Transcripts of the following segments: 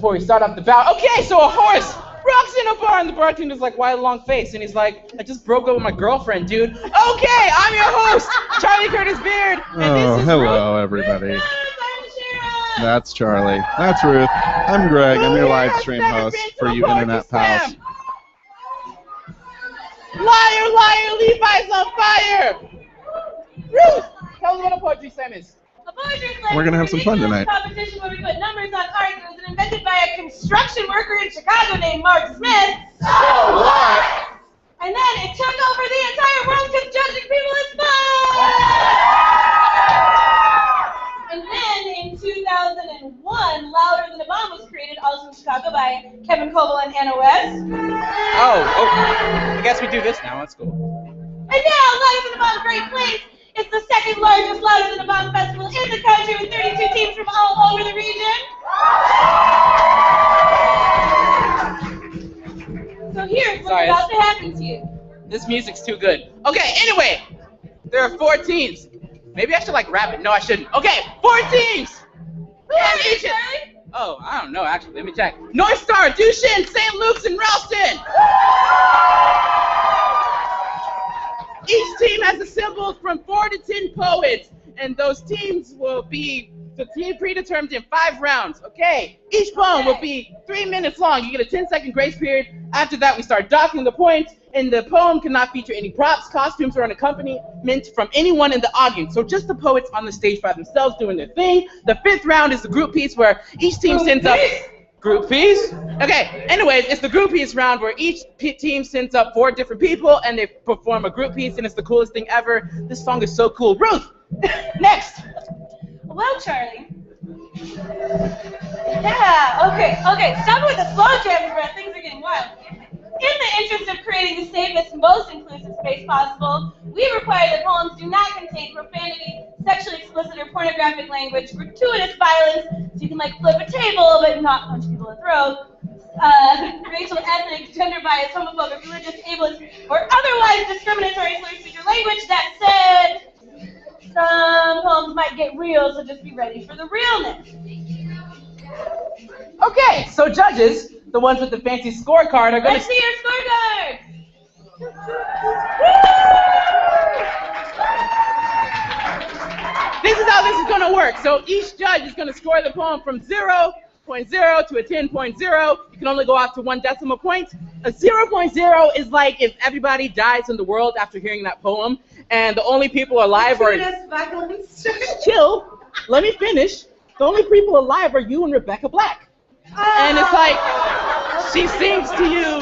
before we start off the bout. Okay, so a horse rocks in a bar, and the bartender's like, why a long face? And he's like, I just broke up with my girlfriend, dude. Okay, I'm your host, Charlie Curtis Beard. And this is hello, everybody. That's Charlie. That's Ruth. I'm Greg. I'm your live stream host for you internet pals. Liar, liar, Levi's on fire! Ruth, tell them what a poetry slam is. A poetry slam We're going to have some fun tonight. Competition where we put numbers on cards. It was invented by a construction worker in Chicago named Mark Smith. Oh, what? And then it took over the entire world because judging people is fun! And then in 2001, Louder Than a Bomb was created, also in Chicago, by Kevin Coble and Hannah West. Oh, I guess we do this now. That's cool. And now, Louder Than a Bomb Great Plains is the second largest Louder Than a Bomb festival in the country with 32 teams from all over the region. So here's what's about to happen to you. This music's too good. Okay, anyway, there are 4 teams. Maybe I should rap it. No, I shouldn't. Okay, 4 teams. Oh, I don't know, actually. Let me check. North Star, Duchesne, St. Luke's, and Ralston. Each team has assembled from 4 to 10 poets, and those teams will be predetermined in 5 rounds. Okay, each poem will be 3 minutes long. You get a 10-second grace period. After that, we start docking the points, and the poem cannot feature any props, costumes, or an accompaniment from anyone in the audience. So just the poets on the stage by themselves doing their thing. The 5th round is the group piece where each team sends up... Group piece? Okay, anyways, it's the group piece round where each team sends up 4 different people and they perform a group piece, and it's the coolest thing ever. This song is so cool. Ruth, next. Well, Charlie. Yeah, okay, stop with the slow jams, Brett. Things are getting wild. In the interest of creating the safest, most inclusive space possible, we require that poems do not contain profanity, sexually explicit or pornographic language, gratuitous violence, so you can flip a table but not punch people in the throat, racial, ethnic, gender bias, homophobic, religious, ableist, or otherwise discriminatory slur-speech or language. That said, some poems might get real, so just be ready for the realness. Okay, so judges, the ones with the fancy scorecard, are going to... Let's see your scorecard! This is how this is going to work. So each judge is going to score the poem from 0.0 to a 10.0. You can only go up to 1 decimal point. A 0.0 is like if everybody dies in the world after hearing that poem, and the only people alive are... Chill. Let me finish. The only people alive are you and Rebecca Black. And it's like, she sings to you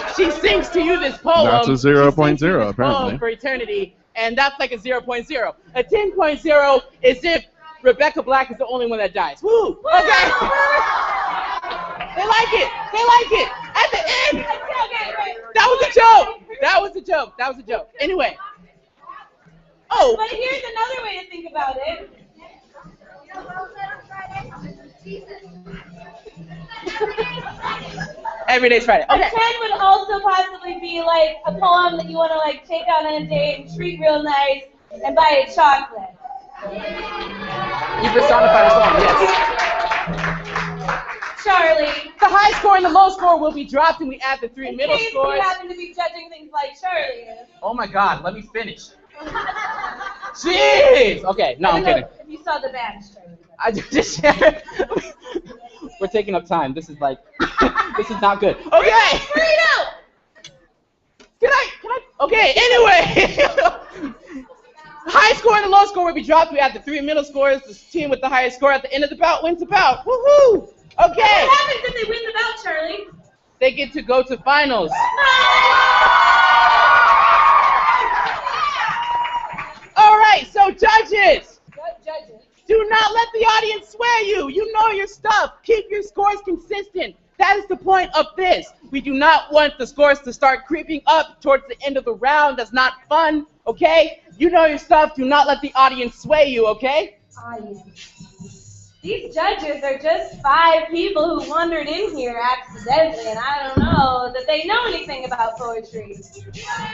this poem. That's a 0.0, apparently. For eternity, and that's like a 0.0. A 10.0 is if Rebecca Black is the only one that dies. Woo! Okay. They like it. At the end. That was a joke. Anyway. Oh. But here's another way to think about it. Every day's Friday. Okay. A 10 would also possibly be like a poem that you want to take out on a date and treat real nice and buy a chocolate. You personified a song, yes. Charlie. The high score and the low score will be dropped, and we add the 3 middle scores. In case we happen to be judging things like Charlie is. Oh my God, let me finish. Jeez! Okay, no, I'm kidding. If you saw the badge, Charlie. I just shared. We're taking up time. This is this is not good. Okay! Can I? Okay, anyway. High score and the low score will be dropped. We add the 3 middle scores. The team with the highest score at the end of the bout wins the bout. Woohoo! Okay. What happens if they win the bout, Charlie? They get to go to finals. All right, so judges. Do not let the audience sway you. You know your stuff. Keep your scores consistent. That is the point of this. We do not want the scores to start creeping up towards the end of the round. That's not fun, okay? You know your stuff. Do not let the audience sway you, okay? These judges are just 5 people who wandered in here accidentally, and I don't know that they know anything about poetry.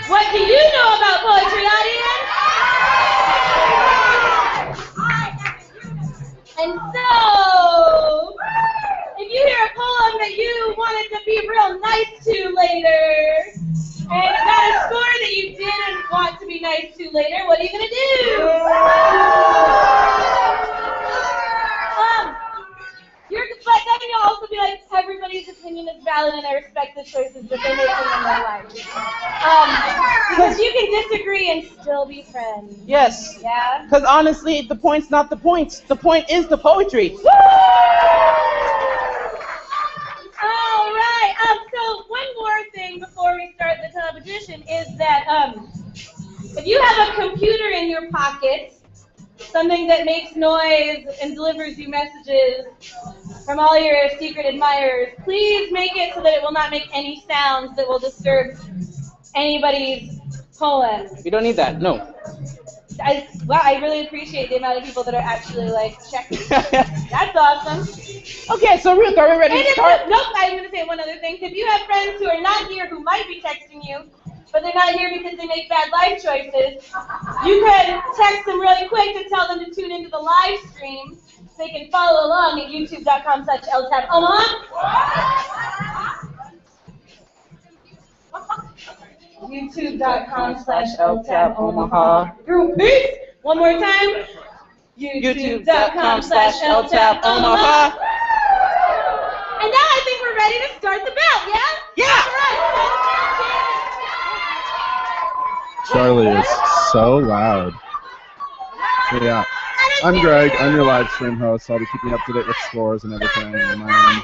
What do you know about poetry, audience? And so, if you hear a poem that you opinion is valid and I respect the choices that they're making in their lives. Because you can disagree and still be friends. Yes. Yeah? Because honestly, the point's not the points. The point is the poetry. Woo! All right. So one more thing before we start the competition is that if you have a computer in your pocket, something that makes noise and delivers you messages from all your secret admirers, please make it so that it will not make any sounds that will disturb anybody's poem. You don't need that, no. Wow, I really appreciate the amount of people that are actually like checking. That's awesome. Okay, so Ruth, are we ready to start? Nope, I'm going to say one other thing. If you have friends who are not here who might be texting you, but they're not here because they make bad life choices, you could text them really quick to tell them to tune into the live stream so they can follow along at youtube.com/LTAPOmaha. youtube.com/LTAPOmaha. Peace. One more time. youtube.com/LTAPOmaha. And now I think we're ready to start the bout, yeah? Yeah! All right. Charlie is so loud. Yeah. I'm Greg. I'm your live stream host. I'll be keeping you up to date with scores and everything. And my own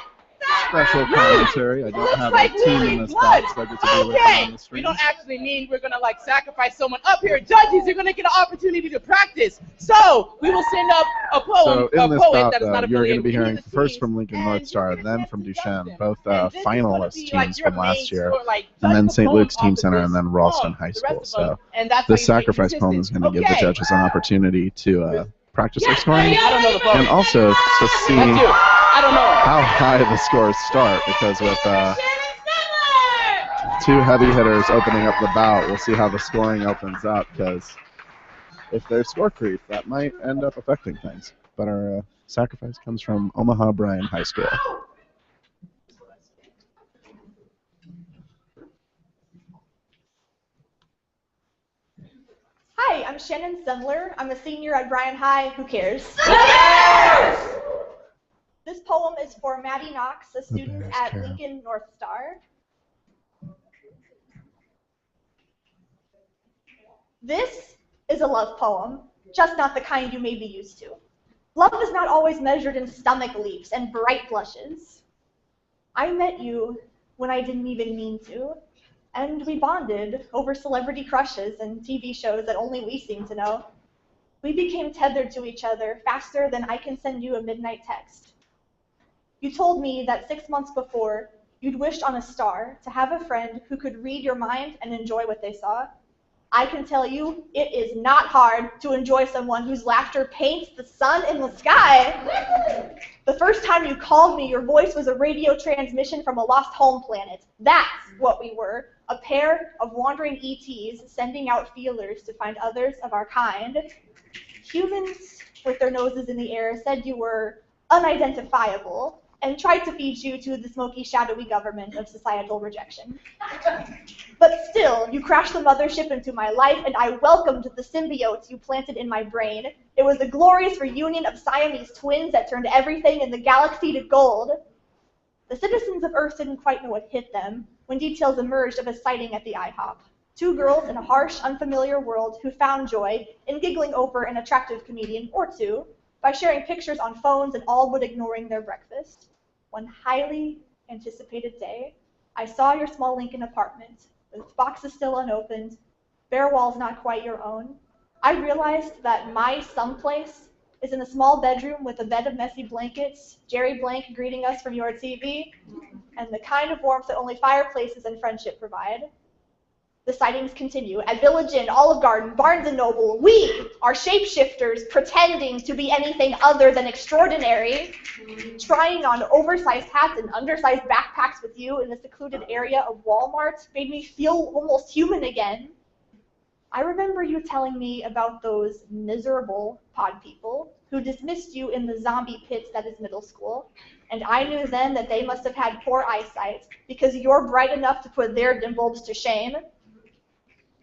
special commentary. I don't have a team in this box, so I get to be with them on the stream. We don't actually mean we're gonna like sacrifice someone up here. Judges, you're gonna get an opportunity to practice. So we will send up a poem, So in this poet bout, that is not you're going to affiliated be with hearing the first team, from Lincoln and North Star, you're gonna then get from to Duchenne, judge both them. And this is gonna finalist be teams like your from last main year, score, like, and then judge the St. poem Luke's Team off of Center, this and then poem, Ralston High the rest School. of them, So and that's this how you make sacrifice poem is consistent. going to give the judges an opportunity to practice their scoring, I don't know the poem. and also to see That's you. I don't know. how high the scores start, because with two heavy hitters opening up the bout, we'll see how the scoring opens up, because if there's score creep, that might end up affecting things. But our sacrifice comes from Omaha Bryan High School. Hi, I'm Shannon Sendler. I'm a senior at Bryan High. Who cares? This poem is for Maddie Knox, a student at Lincoln North Star. This is a love poem, just not the kind you may be used to. Love is not always measured in stomach leaps and bright blushes. I met you when I didn't even mean to, and we bonded over celebrity crushes and TV shows that only we seem to know. We became tethered to each other faster than I can send you a midnight text. You told me that 6 months before, you'd wished on a star to have a friend who could read your mind and enjoy what they saw. I can tell you, it is not hard to enjoy someone whose laughter paints the sun in the sky. The first time you called me, your voice was a radio transmission from a lost home planet. That's what we were, a pair of wandering ETs sending out feelers to find others of our kind. Humans with their noses in the air said you were unidentifiable and tried to feed you to the smoky, shadowy government of societal rejection. But still, you crashed the mothership into my life, and I welcomed the symbiotes you planted in my brain. It was a glorious reunion of Siamese twins that turned everything in the galaxy to gold. The citizens of Earth didn't quite know what hit them when details emerged of a sighting at the IHOP. Two girls in a harsh, unfamiliar world who found joy in giggling over an attractive comedian or two by sharing pictures on phones and all but ignoring their breakfast. One highly anticipated day, I saw your small Lincoln apartment, with boxes still unopened, bare walls not quite your own. I realized that my someplace is in a small bedroom with a bed of messy blankets, Jerry Blank greeting us from your TV, and the kind of warmth that only fireplaces and friendship provide. The sightings continue at Village Inn, Olive Garden, Barnes & Noble. We are shapeshifters pretending to be anything other than extraordinary, trying on oversized hats and undersized backpacks with you in a secluded area of Walmart made me feel almost human again. I remember you telling me about those miserable pod people who dismissed you in the zombie pits that is middle school, and I knew then that they must have had poor eyesight because you're bright enough to put their dimples to shame.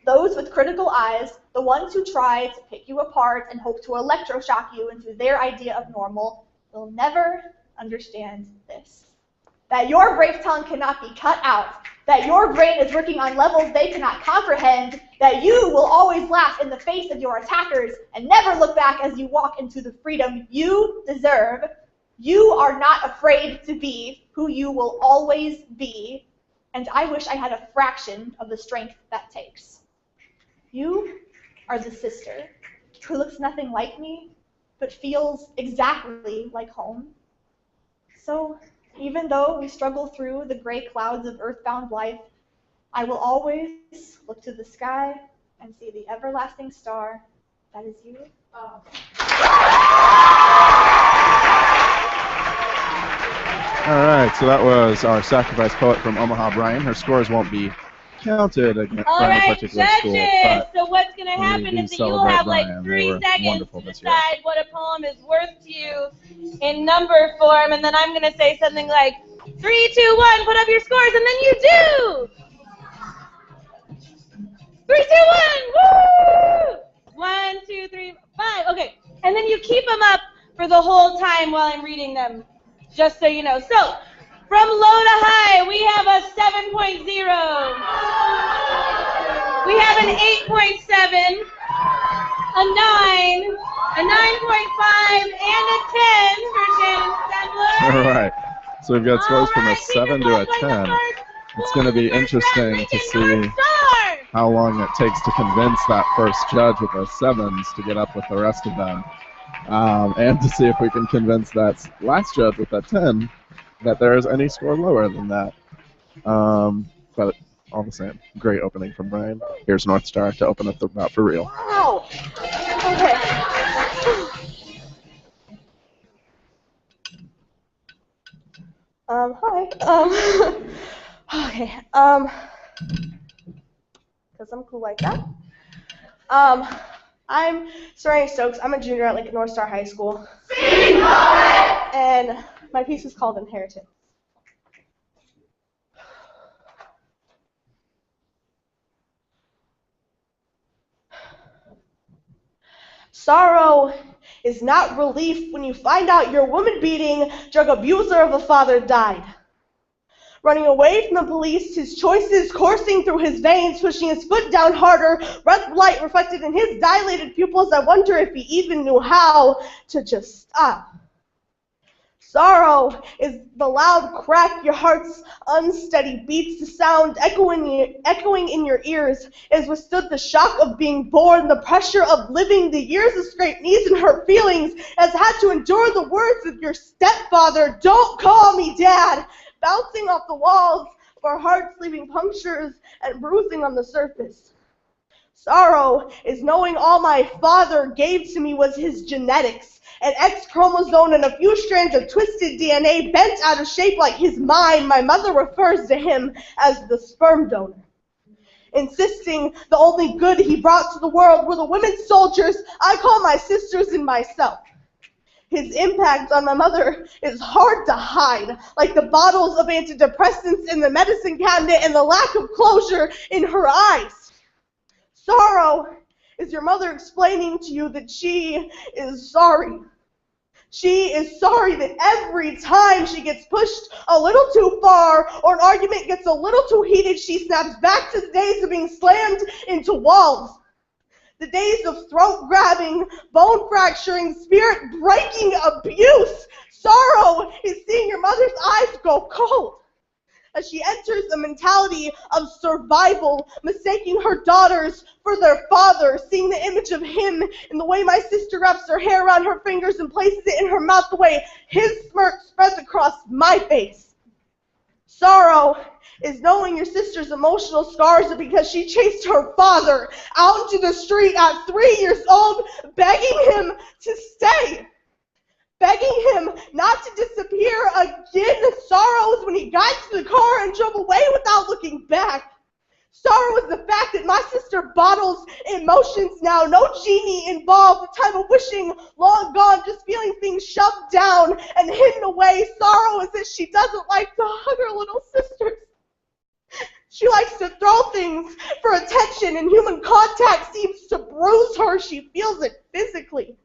Those with critical eyes, the ones who try to pick you apart and hope to electroshock you into their idea of normal, will never understand this. that your brave tongue cannot be cut out, that your brain is working on levels they cannot comprehend, that you will always laugh in the face of your attackers and never look back as you walk into the freedom you deserve. You are not afraid to be who you will always be, and I wish I had a fraction of the strength that takes. You are the sister who looks nothing like me, but feels exactly like home. So, even though we struggle through the gray clouds of earthbound life, I will always look to the sky and see the everlasting star that is you. All right, so that was our sacrifice poet from Omaha, Brian. Her scores won't be counted against All any right, particular judges. school, but So what's going to happen we is that do you'll celebrate have like Brian. They 3 were seconds wonderful to this year. decide what a poem is worth to you in number form, and then I'm going to say something like 3, 2, 1. Put up your scores, and then you do. 3, 2, 1. Woo! 1, 2, 3, 5. Okay, and then you keep them up for the whole time while I'm reading them, just so you know. So, from low to high, we have a 7.0. We have an 8.7, a 9, a 9.5, and a 10 for Shannon Stembler. All right, so we've got scores from a 7 to a 10. It's going to be interesting to see how long it takes to convince that first judge with those 7s to get up with the rest of them, and to see if we can convince that last judge with that 10 that there is any score lower than that. But all the same, great opening from Brian. Here's North Star to open up the bout for real. Wow. Okay. Hi. Okay. Because I'm cool like that. I'm Serena Stokes. I'm a junior at Lincoln North Star High School. And my piece is called Inheritance. Sorrow is not relief when you find out your woman-beating, drug abuser of a father died. Running away from the police, his choices coursing through his veins, pushing his foot down harder, red light reflected in his dilated pupils. I wonder if he even knew how to just stop. Sorrow is the loud crack, your heart's unsteady beats, the sound echoing in your ears, has withstood the shock of being born, the pressure of living, the years of scraped knees and hurt feelings, has had to endure the words of your stepfather, don't call me dad, bouncing off the walls, for hearts leaving punctures and bruising on the surface. Sorrow is knowing all my father gave to me was his genetics, an X chromosome and a few strands of twisted DNA bent out of shape like his mind. My mother refers to him as the sperm donor, insisting the only good he brought to the world were the women soldiers I call my sisters and myself. His impact on my mother is hard to hide, like the bottles of antidepressants in the medicine cabinet and the lack of closure in her eyes. Sorrow is your mother explaining to you that she is sorry. She is sorry that every time she gets pushed a little too far or an argument gets a little too heated, she snaps back to the days of being slammed into walls. The days of throat-grabbing, bone-fracturing, spirit-breaking abuse. Sorrow is seeing your mother's eyes go cold as she enters the mentality of survival, mistaking her daughters for their father, seeing the image of him in the way my sister wraps her hair around her fingers and places it in her mouth, the way his smirk spreads across my face. Sorrow is knowing your sister's emotional scars are because she chased her father out into the street at 3 years old, begging him to stay. Begging him not to disappear again. Sorrow is when he got into the car and drove away without looking back. Sorrow is the fact that my sister bottles emotions now. No genie involved. The time of wishing long gone, just feeling things shoved down and hidden away. Sorrow is that she doesn't like to hug her little sisters. She likes to throw things for attention, and human contact seems to bruise her. She feels it physically.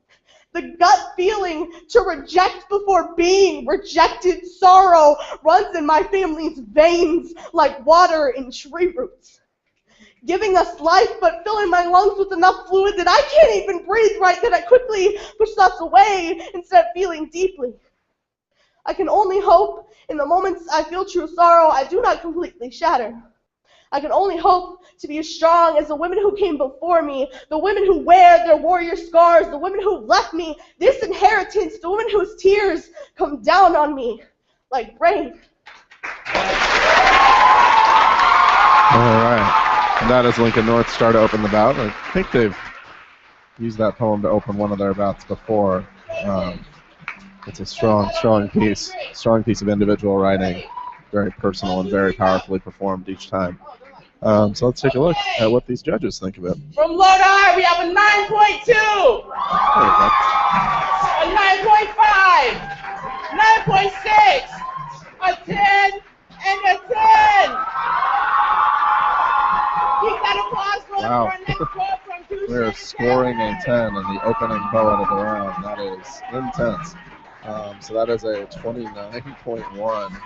The gut feeling to reject before being rejected sorrow runs in my family's veins like water in tree roots, giving us life but filling my lungs with enough fluid that I can't even breathe right, that I quickly push thoughts away instead of feeling deeply. I can only hope in the moments I feel true sorrow, I do not completely shatter. I can only hope to be as strong as the women who came before me, the women who wear their warrior scars, the women who left me this inheritance, the women whose tears come down on me like rain. All right. And that is Lincoln North Star to open the bout. I think they've used that poem to open one of their bouts before. It's a strong piece of individual writing, very personal and very powerfully performed each time. So let's take a look at what these judges think of it. From Lodi, we have a 9.2, a 9.5, 9.6, a 10, and a 10. Keep that applause going for our next quote from Duchesne We're scoring a 10 in the opening poet of the round. That is intense. So that is a 29.1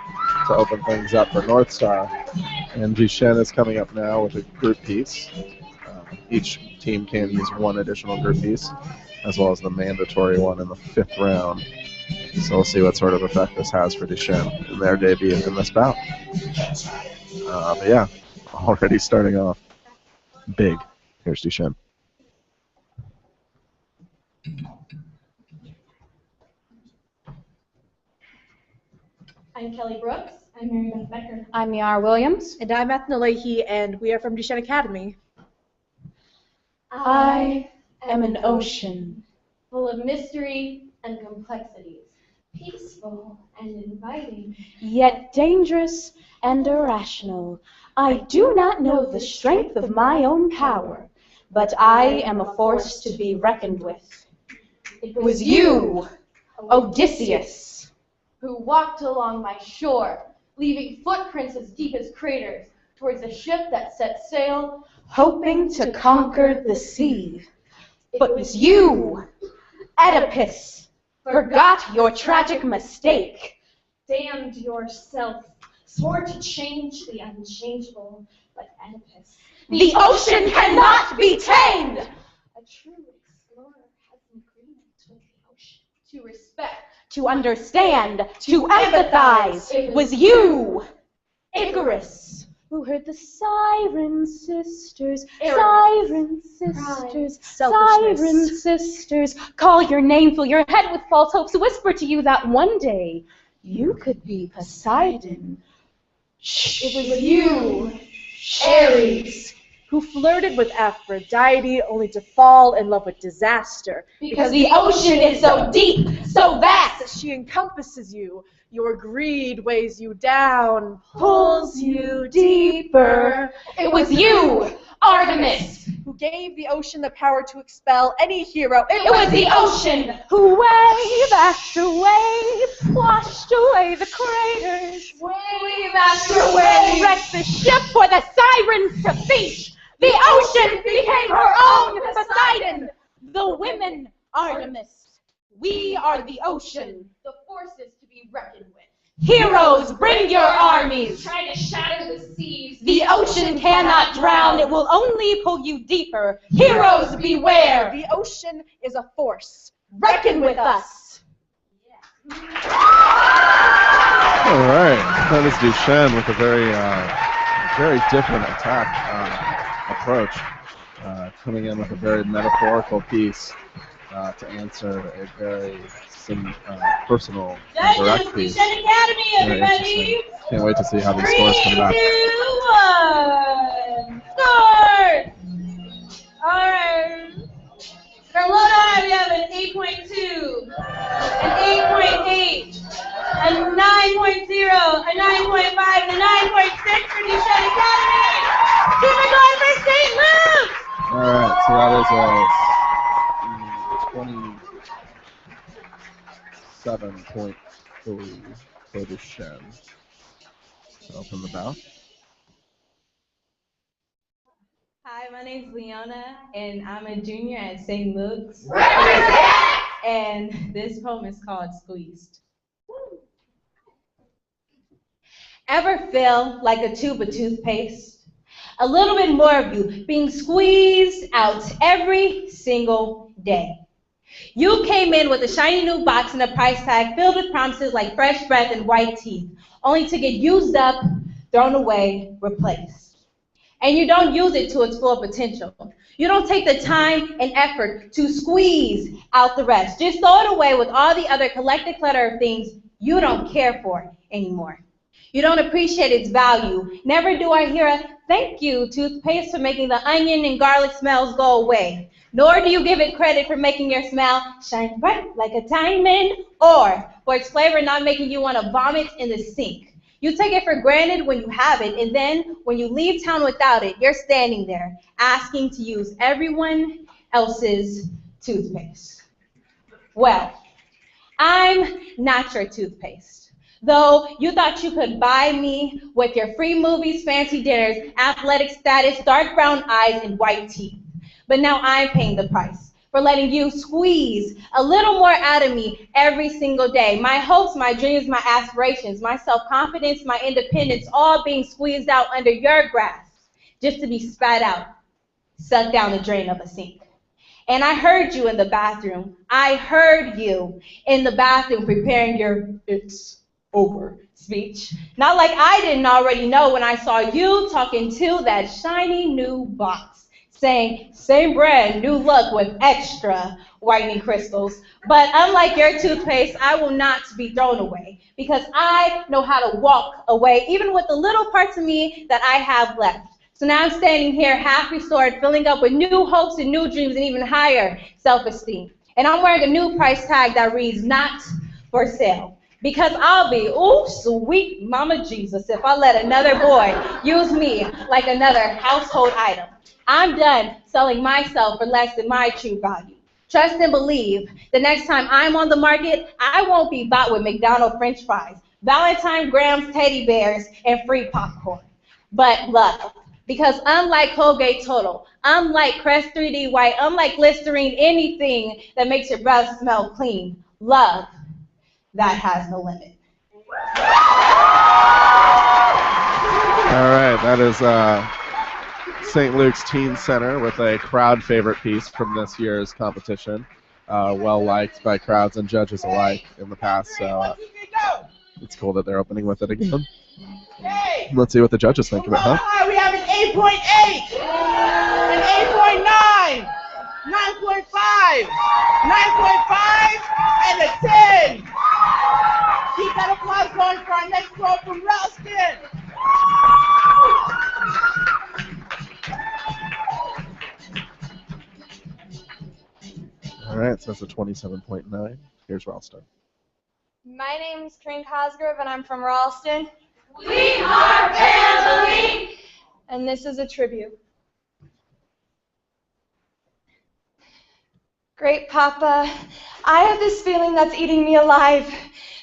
to open things up for North Star. And Duchesne is coming up now with a group piece. Each team can use one additional group piece, as well as the mandatory one in the 5th round. So we'll see what sort of effect this has for Duchesne in their debut in this bout. But yeah, already starting off big. Here's Duchesne. I'm Kelly Brooks. I'm Mary Beth Becker. I'm Yara Williams. And I'm Ethna Leahy, and we are from Duchesne Academy. I am an ocean, full of mystery and complexities, peaceful and inviting, yet dangerous and irrational. I do not know the strength of my own power, but I am a force to be reckoned with. It was you, Odysseus, who walked along my shore, leaving footprints as deep as craters towards a ship that set sail, hoping to conquer the sea. But it was you, Oedipus, forgot your tragic mistake. Damned yourself, swore to change the unchangeable, but Oedipus. The ocean cannot be tamed! A true explorer has an agreement with the ocean. To respect, to understand, to empathize. It was you, Icarus, who heard the siren sisters, siren sisters, call your name, fill your head with false hopes, whisper to you that one day you could be Poseidon. It was you, Ares, who flirted with Aphrodite only to fall in love with disaster. Because the ocean is so deep, so vast. She encompasses you. Your greed weighs you down, pulls you deeper. It was you, Artemis, who gave the ocean the power to expel any hero. It was the ocean who wave after wave washed away the craters. Wave after wave wrecked the ship for the sirens to feast. The ocean became her own Poseidon. The women, Artemis. We are the ocean. The forces to be reckoned with. Heroes, bring your armies. Try to shatter the seas. The ocean cannot drown. It will only pull you deeper. Heroes, beware. The ocean is a force. Reckon with us. All right. That is Duchesne with a very different attack approach, coming in with a very metaphorical piece to answer a very personal and direct piece. Duchesne Academy, everybody! Can't wait to see how these scores come back. 3, 2, 1, start! Alright. From Lodi, we have an 8.2, an 8.8, a 9.0, a 9.5, and a 9.6 for Duchesne Academy! Keep it going for St. Luke! Alright, so that is a 27.3 for Duchesne. Open the bout. Hi, my name's Leona, and I'm a junior at St. Luke's. And this poem is called Squeezed. Ever feel like a tube of toothpaste? A little bit more of you being squeezed out every single day. You came in with a shiny new box and a price tag filled with promises like fresh breath and white teeth, only to get used up, thrown away, replaced. And you don't use it to its full potential. You don't take the time and effort to squeeze out the rest. Just throw it away with all the other collected clutter of things you don't care for anymore. You don't appreciate its value. Never do I hear a thank you toothpaste for making the onion and garlic smells go away. Nor do you give it credit for making your smell shine bright like a diamond, or for its flavor not making you want to vomit in the sink. You take it for granted when you have it, and then when you leave town without it, you're standing there asking to use everyone else's toothpaste. Well, I'm not your toothpaste. Though you thought you could buy me with your free movies, fancy dinners, athletic status, dark brown eyes, and white teeth. But now I'm paying the price for letting you squeeze a little more out of me every single day. My hopes, my dreams, my aspirations, my self-confidence, my independence, all being squeezed out under your grasp just to be spat out, sucked down the drain of a sink. And I heard you in the bathroom. I heard you in the bathroom preparing your "it's over" speech. Not like I didn't already know when I saw you talking to that shiny new box, saying, same brand, new look with extra whitening crystals. But unlike your toothpaste, I will not be thrown away because I know how to walk away, even with the little parts of me that I have left. So now I'm standing here half restored, filling up with new hopes and new dreams and even higher self-esteem. And I'm wearing a new price tag that reads, not for sale. Because I'll be, ooh, sweet mama Jesus, if I let another boy use me like another household item. I'm done selling myself for less than my true value. Trust and believe the next time I'm on the market, I won't be bought with McDonald's French fries, Valentine Grahams teddy bears, and free popcorn. But love. Because unlike Colgate Total, unlike Crest 3D White, unlike Listerine, anything that makes your breath smell clean, love, that has no limit. All right, that is St. Luke's Teen Center with a crowd favorite piece from this year's competition. Well liked by crowds and judges alike in the past, so it's cool that they're opening with it again. Let's see what the judges think of it, huh? We have an 8.8, an 8.9, 9.5, 9.5, and a 10. Keep that applause going for our next quote from Ralston. All right, so that's a 27.9. Here's Ralston. My name's Corinne Cosgrove, and I'm from Ralston. We are family! And this is a tribute. Great Papa, I have this feeling that's eating me alive.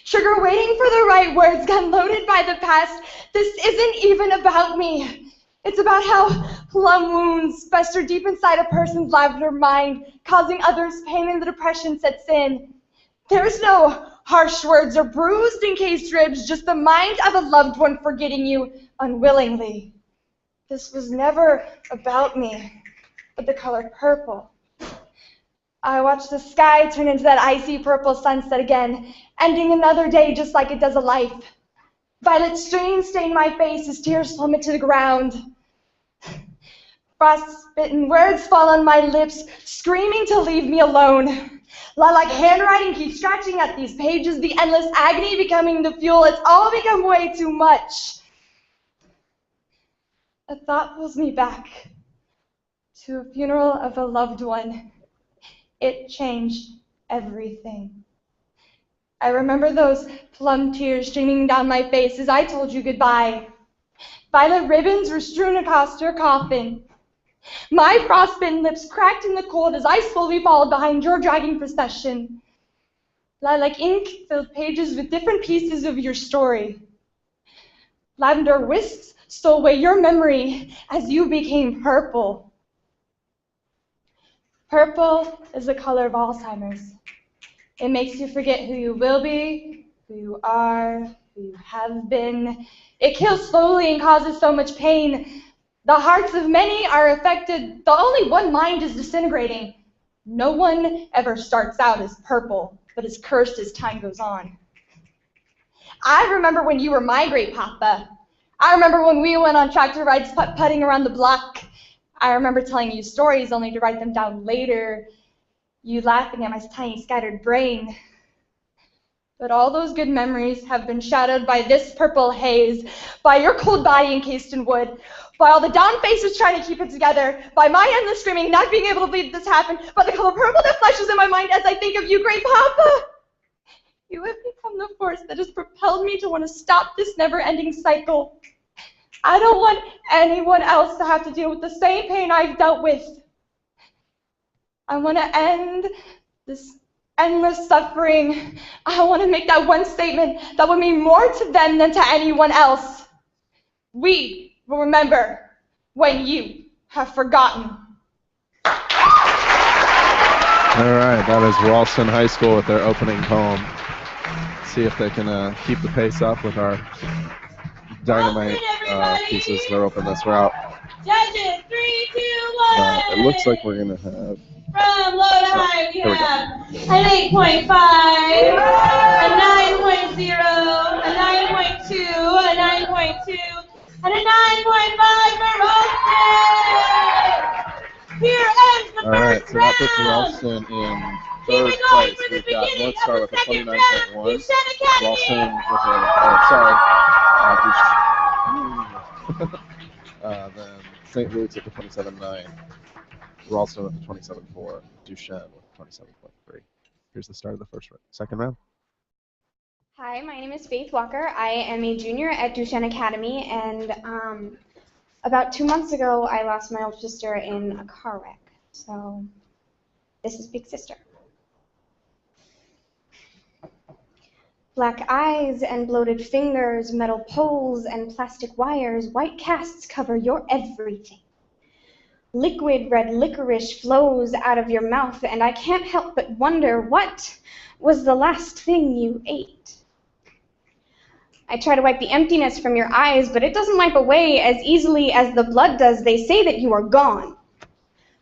Trigger waiting for the right words, gun loaded by the past. This isn't even about me. It's about how plum wounds fester deep inside a person's lavender mind, causing others pain and the depression sets in. There's no harsh words or bruised encased ribs, just the mind of a loved one forgetting you unwillingly. This was never about me, but the color purple. I watched the sky turn into that icy purple sunset again, ending another day just like it does a life. Violet streams stain my face as tears plummet to the ground. Frostbitten words fall on my lips, screaming to leave me alone. Lilac handwriting keeps scratching at these pages, the endless agony becoming the fuel. It's all become way too much. A thought pulls me back to a funeral of a loved one. It changed everything. I remember those plum tears streaming down my face as I told you goodbye. Violet ribbons were strewn across your coffin. My frostbitten lips cracked in the cold as I slowly followed behind your dragging procession. Lilac ink filled pages with different pieces of your story. Lavender wisps stole away your memory as you became purple. Purple is the color of Alzheimer's. It makes you forget who you will be, who you are, who you have been. It kills slowly and causes so much pain. The hearts of many are affected. The only one mind is disintegrating. No one ever starts out as purple, but is cursed as time goes on. I remember when you were my great papa. I remember when we went on tractor rides putt-putting around the block. I remember telling you stories only to write them down later. You laughing at my tiny scattered brain. But all those good memories have been shadowed by this purple haze, by your cold body encased in wood, by all the down faces trying to keep it together, by my endless screaming, not being able to believe this happened, by the color purple that flashes in my mind as I think of you, great papa. You have become the force that has propelled me to want to stop this never-ending cycle. I don't want anyone else to have to deal with the same pain I've dealt with. I want to end this endless suffering. I want to make that one statement that would mean more to them than to anyone else. We will remember when you have forgotten. All right, that is Ralston High School with their opening poem. See if they can keep the pace up with our dynamite pieces that open this route. Judges, 3, 2, 1. It looks like we're going to have... From low to high, we have an 8.5, a 9.0, a 9.2, a 9.2, and a 9.5 for Ralston. Here ends the All right, first so that puts round. Ralston in third place. We've got North Star with a 29.1, Ralston with a, then St. Luke's at the 27.9. Ralston with the 27.4, Duchenne with 27.3. Here's the start of the second round. Hi, my name is Faith Walker. I am a junior at Duchesne Academy, and about 2 months ago, I lost my older sister in a car wreck. So this is Big Sister. Black eyes and bloated fingers, metal poles and plastic wires, white casts cover your everything. Liquid red licorice flows out of your mouth, and I can't help but wonder, what was the last thing you ate? I try to wipe the emptiness from your eyes, but it doesn't wipe away as easily as the blood does. They say that you are gone.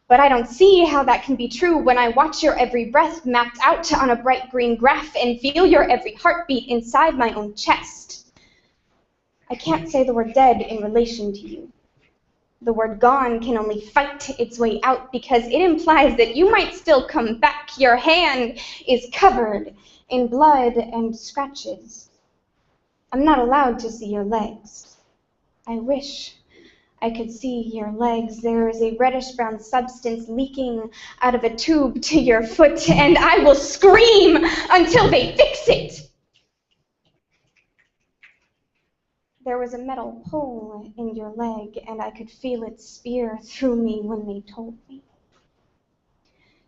But I don't see how that can be true when I watch your every breath mapped out on a bright green graph and feel your every heartbeat inside my own chest. I can't say the word dead in relation to you. The word gone can only fight its way out because it implies that you might still come back. Your hand is covered in blood and scratches. I'm not allowed to see your legs. I wish I could see your legs. There is a reddish-brown substance leaking out of a tube to your foot, and I will scream until they fix it. There was a metal pole in your leg, and I could feel it spear through me when they told me.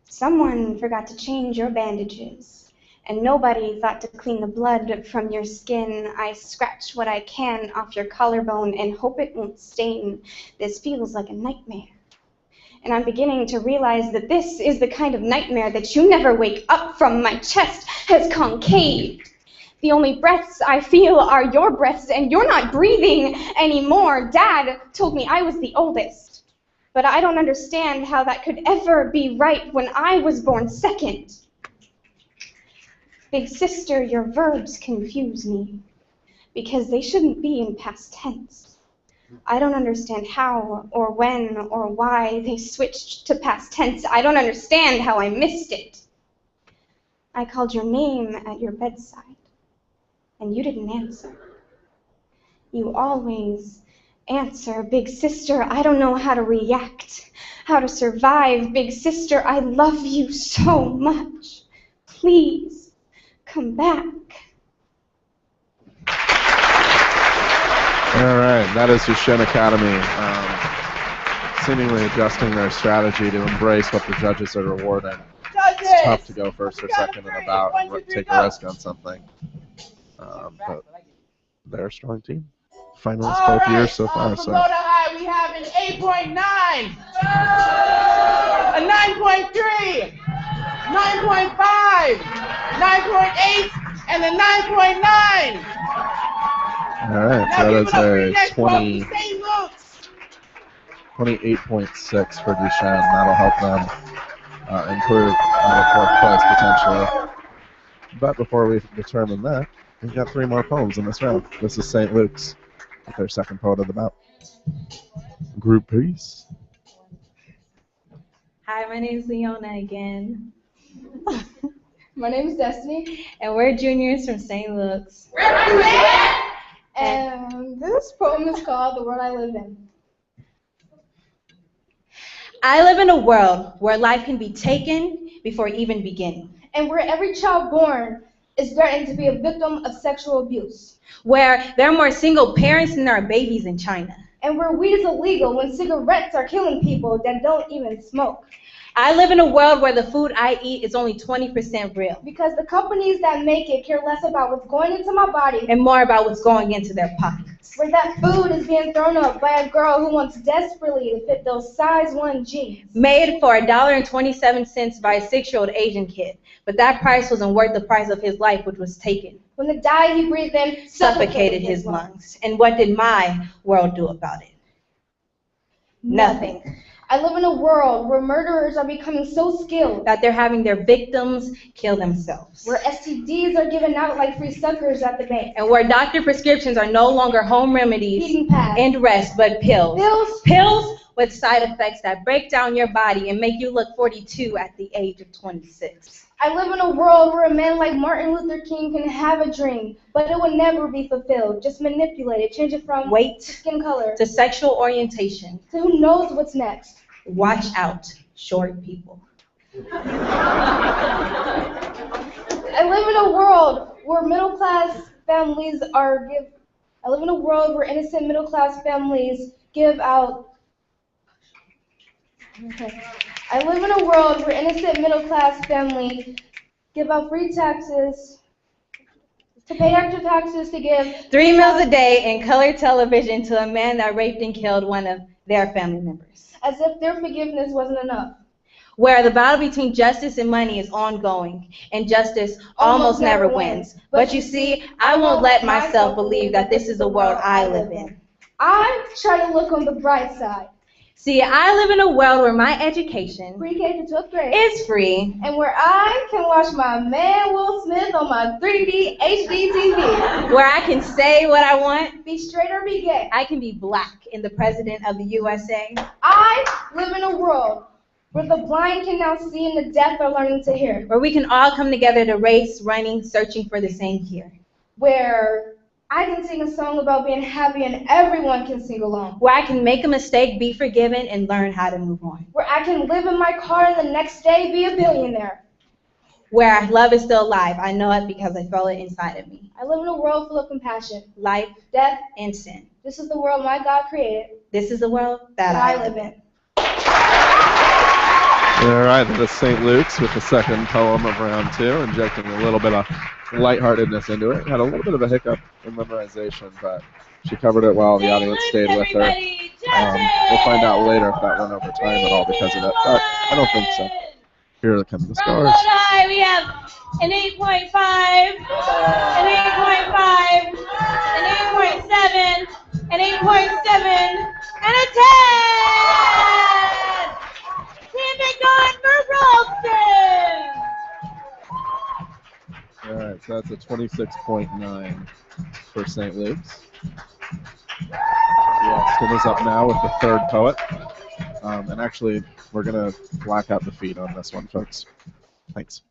Someone forgot to change your bandages, and nobody thought to clean the blood from your skin. I scratch what I can off your collarbone and hope it won't stain. This feels like a nightmare. And I'm beginning to realize that this is the kind of nightmare that you never wake up from. My chest has concaved. The only breaths I feel are your breaths, and you're not breathing anymore. Dad told me I was the oldest, but I don't understand how that could ever be right when I was born second. Big sister, your verbs confuse me because they shouldn't be in past tense. I don't understand how or when or why they switched to past tense. I don't understand how I missed it. I called your name at your bedside, and you didn't answer. You always answer, big sister. I don't know how to react, how to survive. Big sister, I love you so much. Please, come back. All right, that is Duchesne Academy seemingly adjusting their strategy to embrace what the judges are rewarding. It's tough to go first or second in a bout and take a risk on something. But they're a strong team. Finalists both years so far. From low to high, we have an 8.9, a 9.3, 9.5, 9.8, and then 9.9. All right, Now so give that it up for your is next a quote from St. Luke's. 28.6 for Duchenne. That'll help them improve the fourth place potentially. But before we determine that, we've got 3 more poems in this round. This is St. Luke's with their second poet of the bout. Group peace. Hi, my name is Leona again. My name is Destiny. And we're juniors from St. Luke's. And this poem is called The World I Live In. I live in a world where life can be taken before even beginning. And where every child born is threatened to be a victim of sexual abuse. Where there are more single parents than there are babies in China. And where weed is illegal when cigarettes are killing people that don't even smoke. I live in a world where the food I eat is only 20% real. Because the companies that make it care less about what's going into my body and more about what's going into their pockets. Where that food is being thrown up by a girl who wants desperately to fit those size 1 jeans. Made for $1.27 by a 6-year-old Asian kid. But that price wasn't worth the price of his life, which was taken. When the dye he breathed in suffocated his lungs. And what did my world do about it? Nothing. I live in a world where murderers are becoming so skilled that they're having their victims kill themselves. Where STDs are given out like free suckers at the bank. And where doctor prescriptions are no longer home remedies and rest, but pills. Pills with side effects that break down your body and make you look 42 at the age of 26. I live in a world where a man like Martin Luther King can have a dream, but it will never be fulfilled. Just manipulate it, change it from weight to skin color to sexual orientation. To who knows what's next. Watch out, short people. I live in a world where middle-class families are I live in a world where innocent middle-class families give out. Okay. I live in a world where innocent middle-class families give out free taxes to pay extra taxes to give 3 meals a day and color television to a man that raped and killed one of their family members. As if their forgiveness wasn't enough. Where the battle between justice and money is ongoing, and justice almost never wins. But you see, I won't let myself believe that this is the world I live in. I try to look on the bright side. See, I live in a world where my education pre-K to 12th grade is free, and where I can watch my man Will Smith on my 3D HD TV. Where I can say what I want, be straight or be gay. I can be black and the president of the USA. I live in a world where the blind can now see and the deaf are learning to hear. Where we can all come together to race, running, searching for the same cure. Where I can sing a song about being happy and everyone can sing along. Where I can make a mistake, be forgiven, and learn how to move on. Where I can live in my car and the next day be a billionaire. Where love is still alive. I know it because I felt it inside of me. I live in a world full of compassion, life, death, and sin. This is the world my God created. This is the world that I live in. All right, that is St. Luke's with the second poem of round 2, injecting a little bit of lightheartedness into it. Had a little bit of a hiccup in memorization, but she covered it well. The audience stayed with her. We'll find out later if that went over time at all because of it, but I don't think so. Here come the scores. We have an 8.5, an 8.5, an 8.7, an 8.7, and a 10! Keep it going for Ralston! All right, so that's a 26.9 for St. Luke's. Ralston is up now with the third poet. And actually, we're going to black out the feed on this one, folks. Thanks.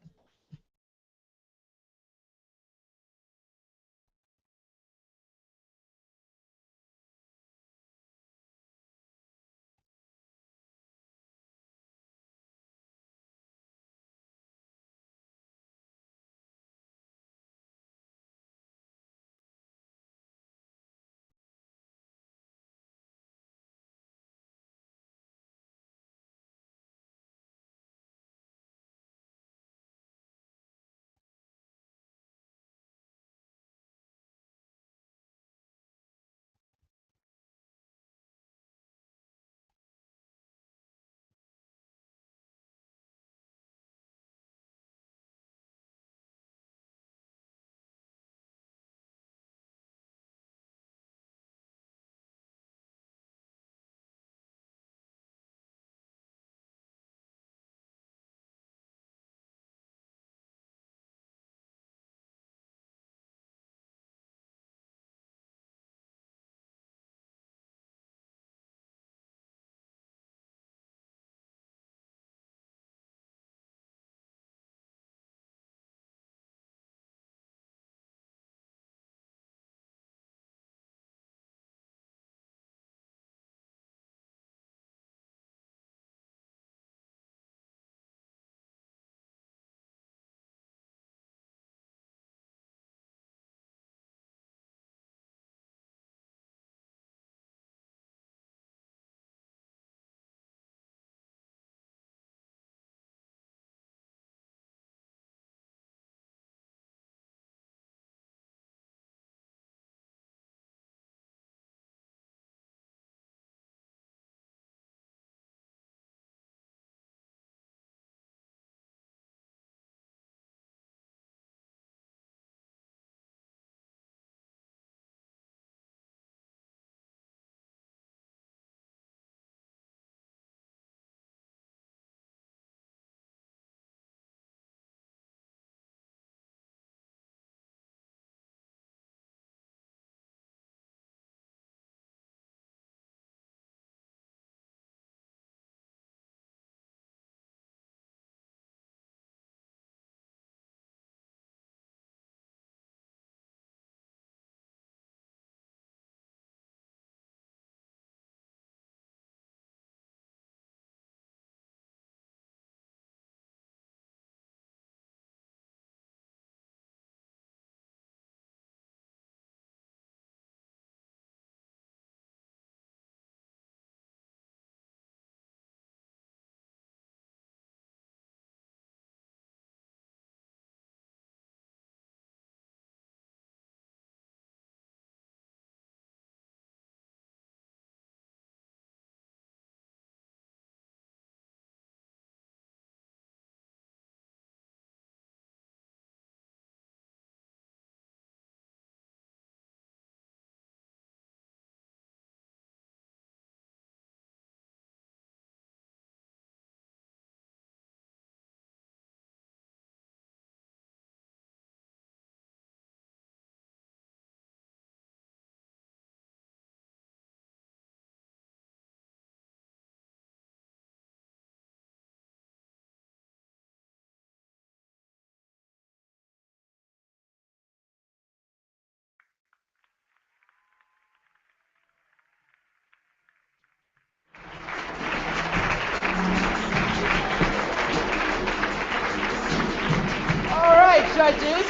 judges.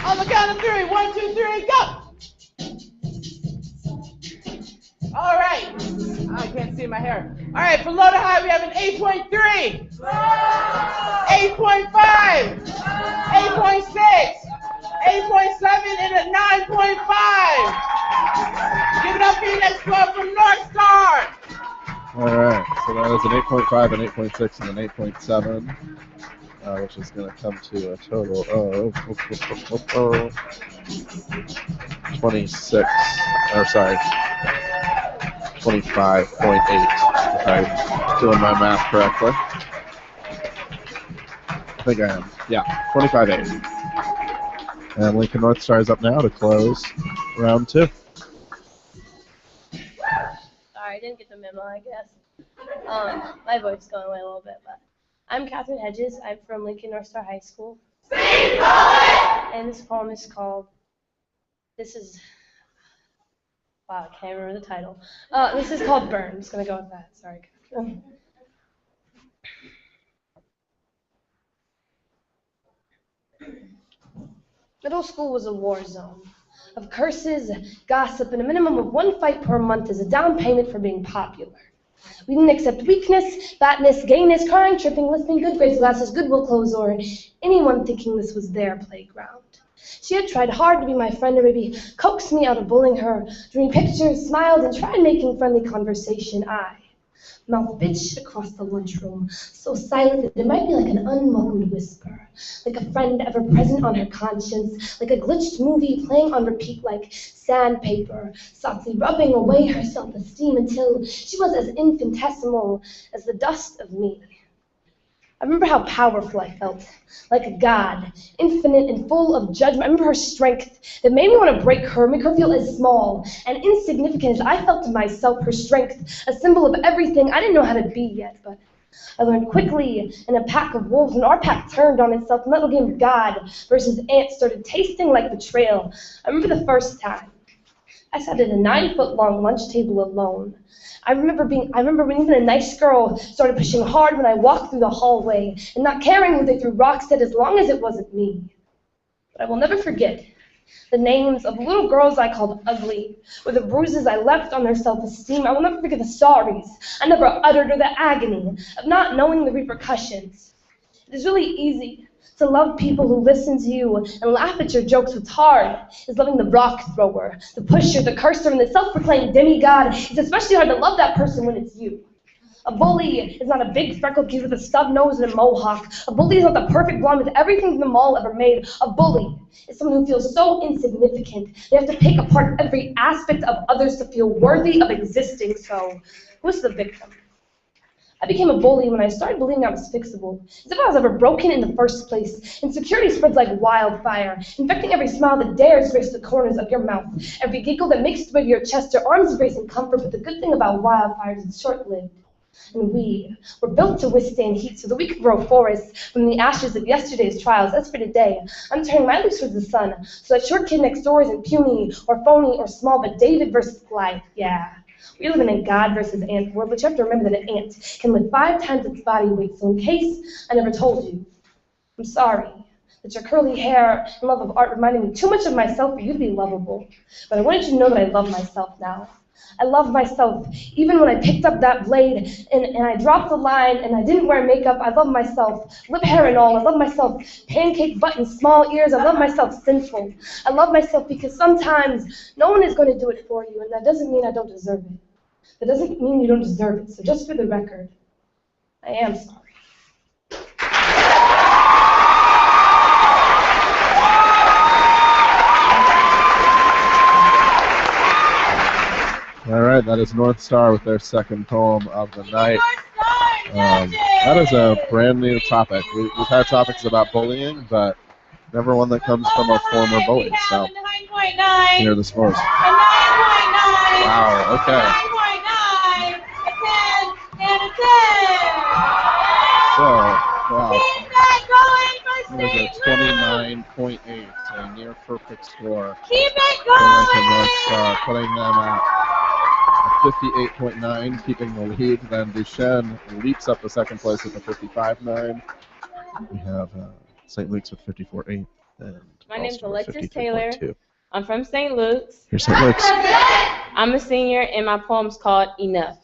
On the count of 3, 1, 2, 3, go! All right. I can't see my hair. All right, for low to high, we have an 8.3, 8.5, 8.6, 8.7, and a 9.5. Give it up for your next score from North Star. All right, so that is an 8.5, an 8.6, and an 8.7, which is going to come to a total of 26, or sorry, 25.8, if I'm doing my math correctly. I think I am. Yeah, 25.8. And Lincoln North Star is up now to close round 2. Sorry, I didn't get the memo, I guess. My voice is going away a little bit, but I'm Catherine Hedges. I'm from Lincoln North Star High School. And this poem is called, wow, I can't remember the title. This is called Burn. I'm just going to go with that. Sorry. Middle school was a war zone of curses, gossip, and a minimum of 1 fight per month as a down payment for being popular. We didn't accept weakness, fatness, gayness, crying, tripping, lisping, good grades, glasses, goodwill clothes, or anyone thinking this was their playground. She had tried hard to be my friend or maybe coax me out of bullying her, drew me pictures, smiled, and tried making friendly conversation. I mouth bitch across the lunchroom, so silent that it might be like an unwelcomed whisper, like a friend ever present on her conscience, like a glitched movie playing on repeat like sandpaper, softly rubbing away her self-esteem until she was as infinitesimal as the dust of me. I remember how powerful I felt, like a god, infinite and full of judgment. I remember her strength that made me want to break her, make her feel as small and insignificant as I felt to myself, her strength, a symbol of everything I didn't know how to be yet, but I learned quickly in a pack of wolves when our pack turned on itself and that little game of God versus ants started tasting like betrayal. I remember the first time I sat at a 9-foot-long lunch table alone. I remember when even a nice girl started pushing hard when I walked through the hallway and not caring who they threw rocks at as long as it wasn't me. But I will never forget the names of little girls I called ugly, or the bruises I left on their self-esteem. I will never forget the sorries I never uttered or the agony of not knowing the repercussions. It is really easy to love people who listen to you and laugh at your jokes. What's hard is loving the rock thrower, the pusher, the cursor, and the self-proclaimed demigod. It's especially hard to love that person when it's you. A bully is not a big freckled kid with a stub nose and a mohawk. A bully is not the perfect blonde with everything the mall ever made. A bully is someone who feels so insignificant they have to pick apart every aspect of others to feel worthy of existing. So, who's the victim? I became a bully when I started believing I was fixable, as if I was ever broken in the first place. Insecurity spreads like wildfire, infecting every smile that dares grace the corners of your mouth, every giggle that makes its way to your chest. Your arms embrace in comfort, but the good thing about wildfires is it's short-lived. And we were built to withstand heat so that we could grow forests from the ashes of yesterday's trials. As for today, I'm turning my lips towards the sun, so that short kid next door isn't puny or phony or small, but David versus Goliath, yeah. We live in a God versus ant world, but you have to remember that an ant can lift 5 times its body weight. So in case I never told you, I'm sorry that your curly hair and love of art reminded me too much of myself for you to be lovable. But I wanted you to know that I love myself now. I love myself. Even when I picked up that blade and I dropped the line and I didn't wear makeup, I love myself. Lip hair and all. I love myself. Pancake butt and small ears. I love myself sinful. I love myself because sometimes no one is going to do it for you, and that doesn't mean I don't deserve it. That doesn't mean you don't deserve it. So just for the record, I am sorry. All right, that is North Star with their second poem of the night. That is a brand new topic. We've had topics about bullying, but never one that comes from a former bully. So here are the scores. Wow, okay. So, wow. There's a 29.8, a near perfect score. Keep it for Lincoln North Star, putting them at 58.9, keeping the lead. Then Duchenne leaps up to second place with a 55.9. We have St. Luke's with 54.8. And My name's Ralston with Alexis Taylor. 53.2. I'm from St. Luke's. Here's St. Luke's. I'm a senior, and my poem's called Enough.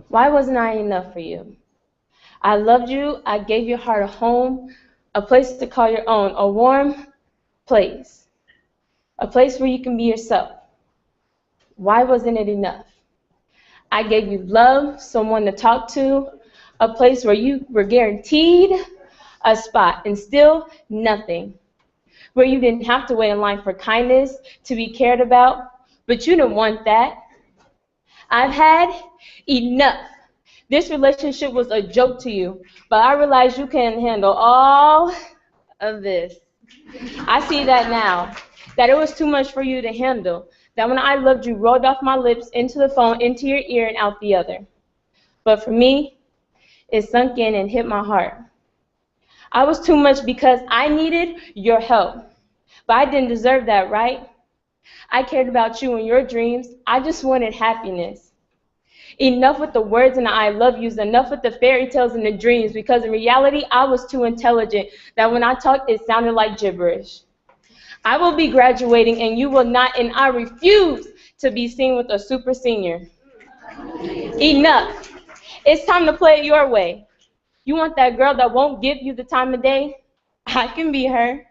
Why wasn't I enough for you? I loved you. I gave your heart a home, a place to call your own, a warm place, a place where you can be yourself. Why wasn't it enough? I gave you love, someone to talk to, a place where you were guaranteed a spot, and still nothing. Where you didn't have to wait in line for kindness, to be cared about, but you didn't want that. I've had enough. This relationship was a joke to you, but I realize you can't handle all of this. I see that now, that it was too much for you to handle, that when I loved you rolled off my lips into the phone, into your ear, and out the other. But for me, it sunk in and hit my heart. I was too much because I needed your help, but I didn't deserve that, right? I cared about you and your dreams. I just wanted happiness. Enough with the words and the I love yous, enough with the fairy tales and the dreams, because in reality, I was too intelligent that when I talked, it sounded like gibberish. I will be graduating and you will not, and I refuse to be seen with a super senior. Enough. It's time to play it your way. You want that girl that won't give you the time of day? I can be her.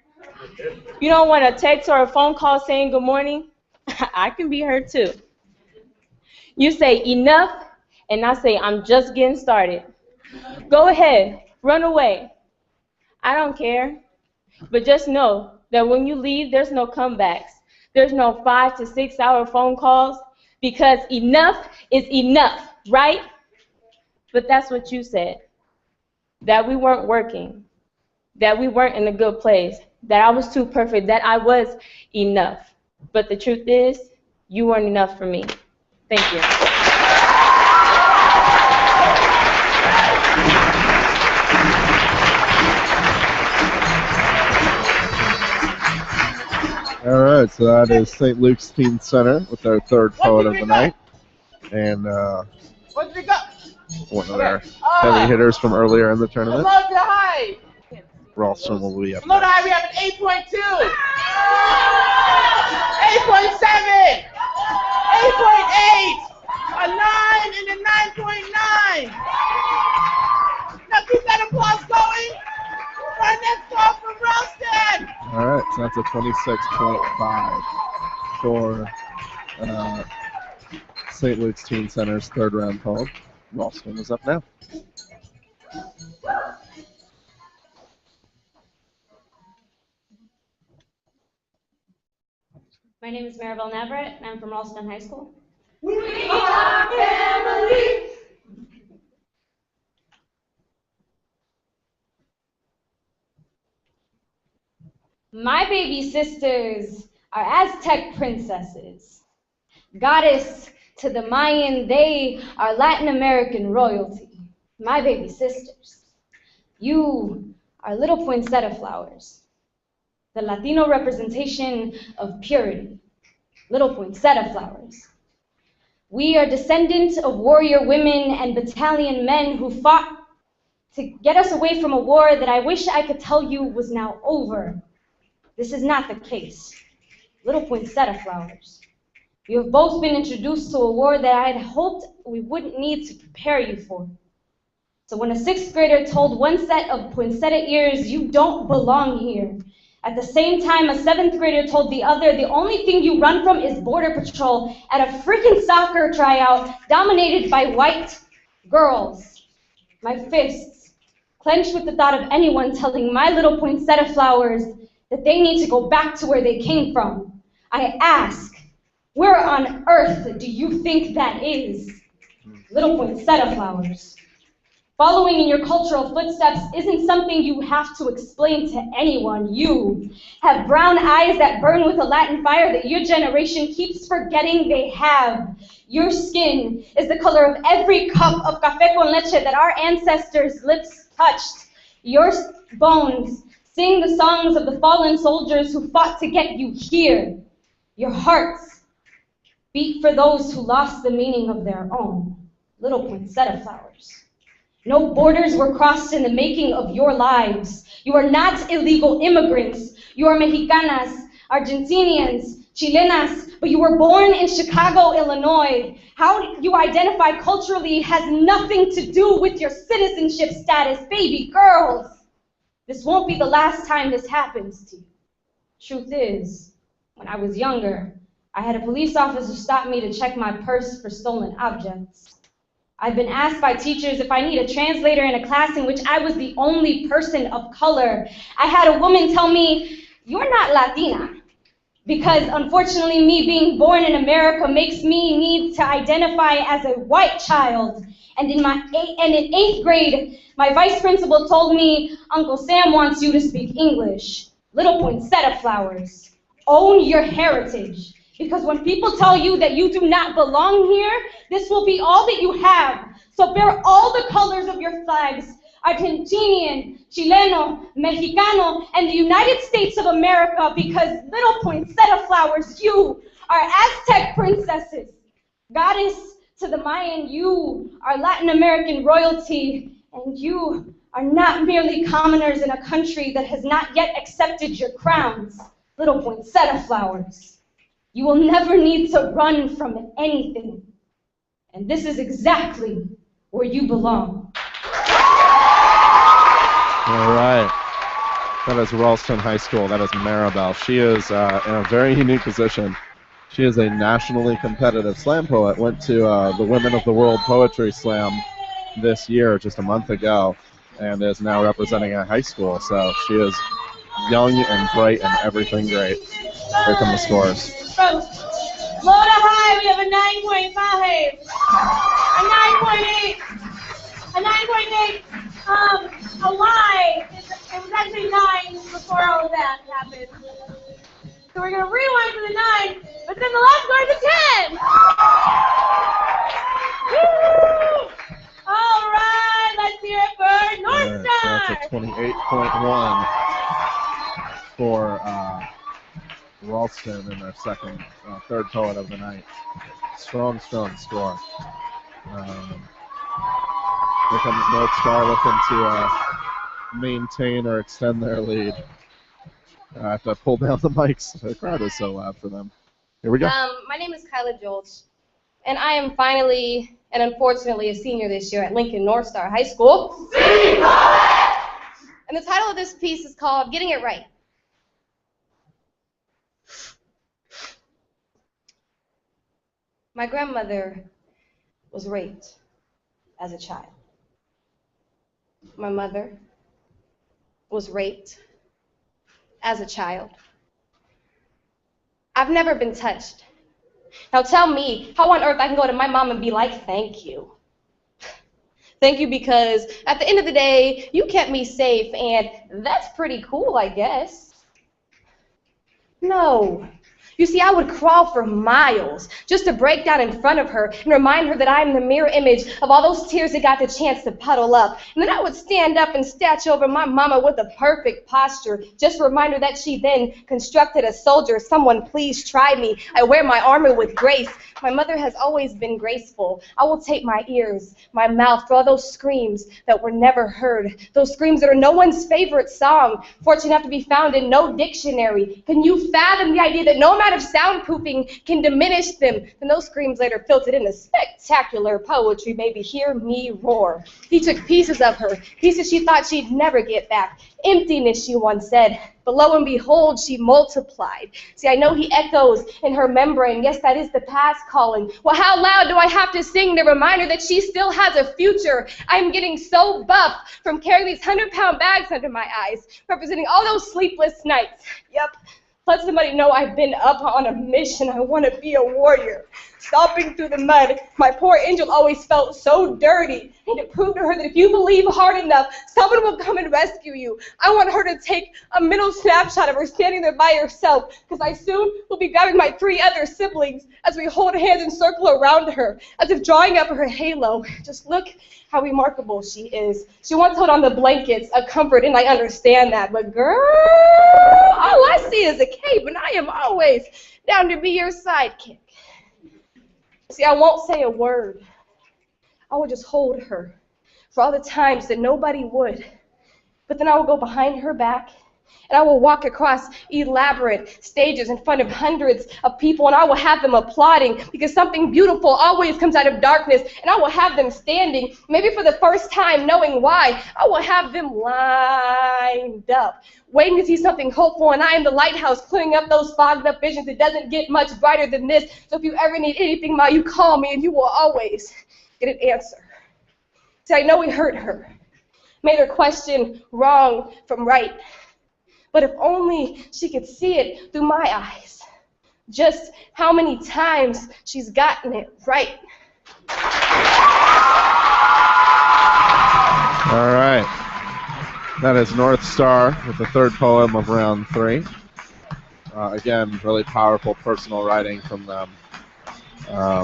You don't want a text or a phone call saying good morning? I can be her too. You say enough, and I say I'm just getting started. Go ahead, run away. I don't care. But just know that when you leave, there's no comebacks. There's no 5 to 6 hour phone calls, because enough is enough, right? But that's what you said. That we weren't working, that we weren't in a good place, that I was too perfect, that I was enough. But the truth is, you weren't enough for me. Thank you. All right, so that is St. Luke's Teen Center with their third poet of the night. And one of their heavy hitters from earlier in the tournament. Promote to high. Ralston will be up Promote to next. high, we have an 8.2. 8.7. 8.8. A 9 and a 9.9. Now keep that applause going for our next call from Ralston. All right, so that's a 26.5 for St. Luke's Teen Center's third round poem. Ralston is up now. My name is Maribel Navarrete, and I'm from Ralston High School. We are family. My baby sisters are Aztec princesses. Goddess to the Mayan, they are Latin American royalty. My baby sisters, you are little poinsettia flowers. The Latino representation of purity, little poinsettia flowers. We are descendants of warrior women and battalion men who fought to get us away from a war that I wish I could tell you was now over. This is not the case. Little poinsettia flowers. You have both been introduced to a war that I had hoped we wouldn't need to prepare you for. So when a 6th grader told one set of poinsettia ears, you don't belong here, at the same time a 7th grader told the other, the only thing you run from is border patrol at a freaking soccer tryout dominated by white girls. My fists clenched with the thought of anyone telling my little poinsettia flowers that they need to go back to where they came from. I ask, where on earth do you think that is? Little poinsettia flowers. Following in your cultural footsteps isn't something you have to explain to anyone. You have brown eyes that burn with a Latin fire that your generation keeps forgetting they have. Your skin is the color of every cup of café con leche that our ancestors' lips touched. Your bones sing the songs of the fallen soldiers who fought to get you here. Your hearts beat for those who lost the meaning of their own. little poinsettia flowers. No borders were crossed in the making of your lives. You are not illegal immigrants. You are Mexicanas, Argentinians, Chilenas, but you were born in Chicago, Illinois. How you identify culturally has nothing to do with your citizenship status, baby girls. This won't be the last time this happens to you. Truth is, when I was younger, I had a police officer stop me to check my purse for stolen objects. I've been asked by teachers if I need a translator in a class in which I was the only person of color. I had a woman tell me, "You're not Latina," because unfortunately me being born in America makes me need to identify as a white child. And in 8th grade, my vice principal told me, "Uncle Sam wants you to speak English." Little poinsettia flowers, own your heritage. Because when people tell you that you do not belong here, this will be all that you have. So bear all the colors of your flags, Argentinian, Chileno, Mexicano, and the United States of America, because little poinsettia flowers, you are Aztec princesses. Goddess to the Mayan, you are Latin American royalty, and you are not merely commoners in a country that has not yet accepted your crowns. Little poinsettia flowers. You will never need to run from anything. And this is exactly where you belong. All right. That is Ralston High School. That is Maribel. She is in a very unique position. She is a nationally competitive slam poet. Went to the Women of the World Poetry Slam this year, just a month ago, and is now representing a high school. So she is young and bright and everything great. Here come the scores. From Florida High, we have a 9.5, a 9.8, a 9.8, a Y. It was actually 9 before all of that happened. So we're going to rewind to the 9, but then the last score is a 10. Woo! All right, let's hear it for North Star. So that's a 28.1 for Ralston in their third poet of the night. Strong score. Here comes North Star looking to maintain or extend their lead. I have to pull down the mics. The crowd is so loud for them. Here we go. My name is Kyla Jolch, and I am finally and unfortunately a senior this year at Lincoln North Star High School. And the title of this piece is called Getting It Right. My grandmother was raped as a child. My mother was raped as a child. I've never been touched. Now tell me how on earth I can go to my mom and be like, thank you. Thank you because at the end of the day, you kept me safe, and that's pretty cool, I guess. No. You see, I would crawl for miles just to break down in front of her and remind her that I am the mirror image of all those tears that got the chance to puddle up. And then I would stand up and statue over my mama with a perfect posture, just to remind her that she then constructed a soldier. Someone please try me. I wear my armor with grace. My mother has always been graceful. I will take my ears, my mouth for all those screams that were never heard, those screams that are no one's favorite song, fortunate enough to be found in no dictionary. Can you fathom the idea that no amount of soundproofing can diminish them? Then those screams later filtered into spectacular poetry. Baby, hear me roar. He took pieces of her, pieces she thought she'd never get back. Emptiness, she once said. But lo and behold, she multiplied. See, I know he echoes in her membrane. Yes, that is the past calling. Well, how loud do I have to sing to remind her that she still has a future? I'm getting so buff from carrying these 100-pound bags under my eyes, representing all those sleepless nights. Yep. Let somebody know I've been up on a mission. I want to be a warrior. Stomping through the mud, my poor angel always felt so dirty. And it proved to her that if you believe hard enough, someone will come and rescue you. I want her to take a mental snapshot of her standing there by herself, because I soon will be grabbing my 3 other siblings as we hold hands and circle around her, as if drawing up her halo. Just look how remarkable she is. She once held on the blankets, a comfort, and I understand that. But girl, all I see is a cape, and I am always down to be your sidekick. See, I won't say a word. I would just hold her for all the times that nobody would. But then I would go behind her back, and I will walk across elaborate stages in front of hundreds of people, and I will have them applauding because something beautiful always comes out of darkness, and I will have them standing, maybe for the first time knowing why. I will have them lined up, waiting to see something hopeful, and I am the lighthouse clearing up those fogged up visions. It doesn't get much brighter than this, so if you ever need anything, Ma, you call me, and you will always get an answer. See, I know we hurt her, made her question wrong from right. But if only she could see it through my eyes, just how many times she's gotten it right. All right. That is North Star with the third poem of round 3. Again, really powerful personal writing from them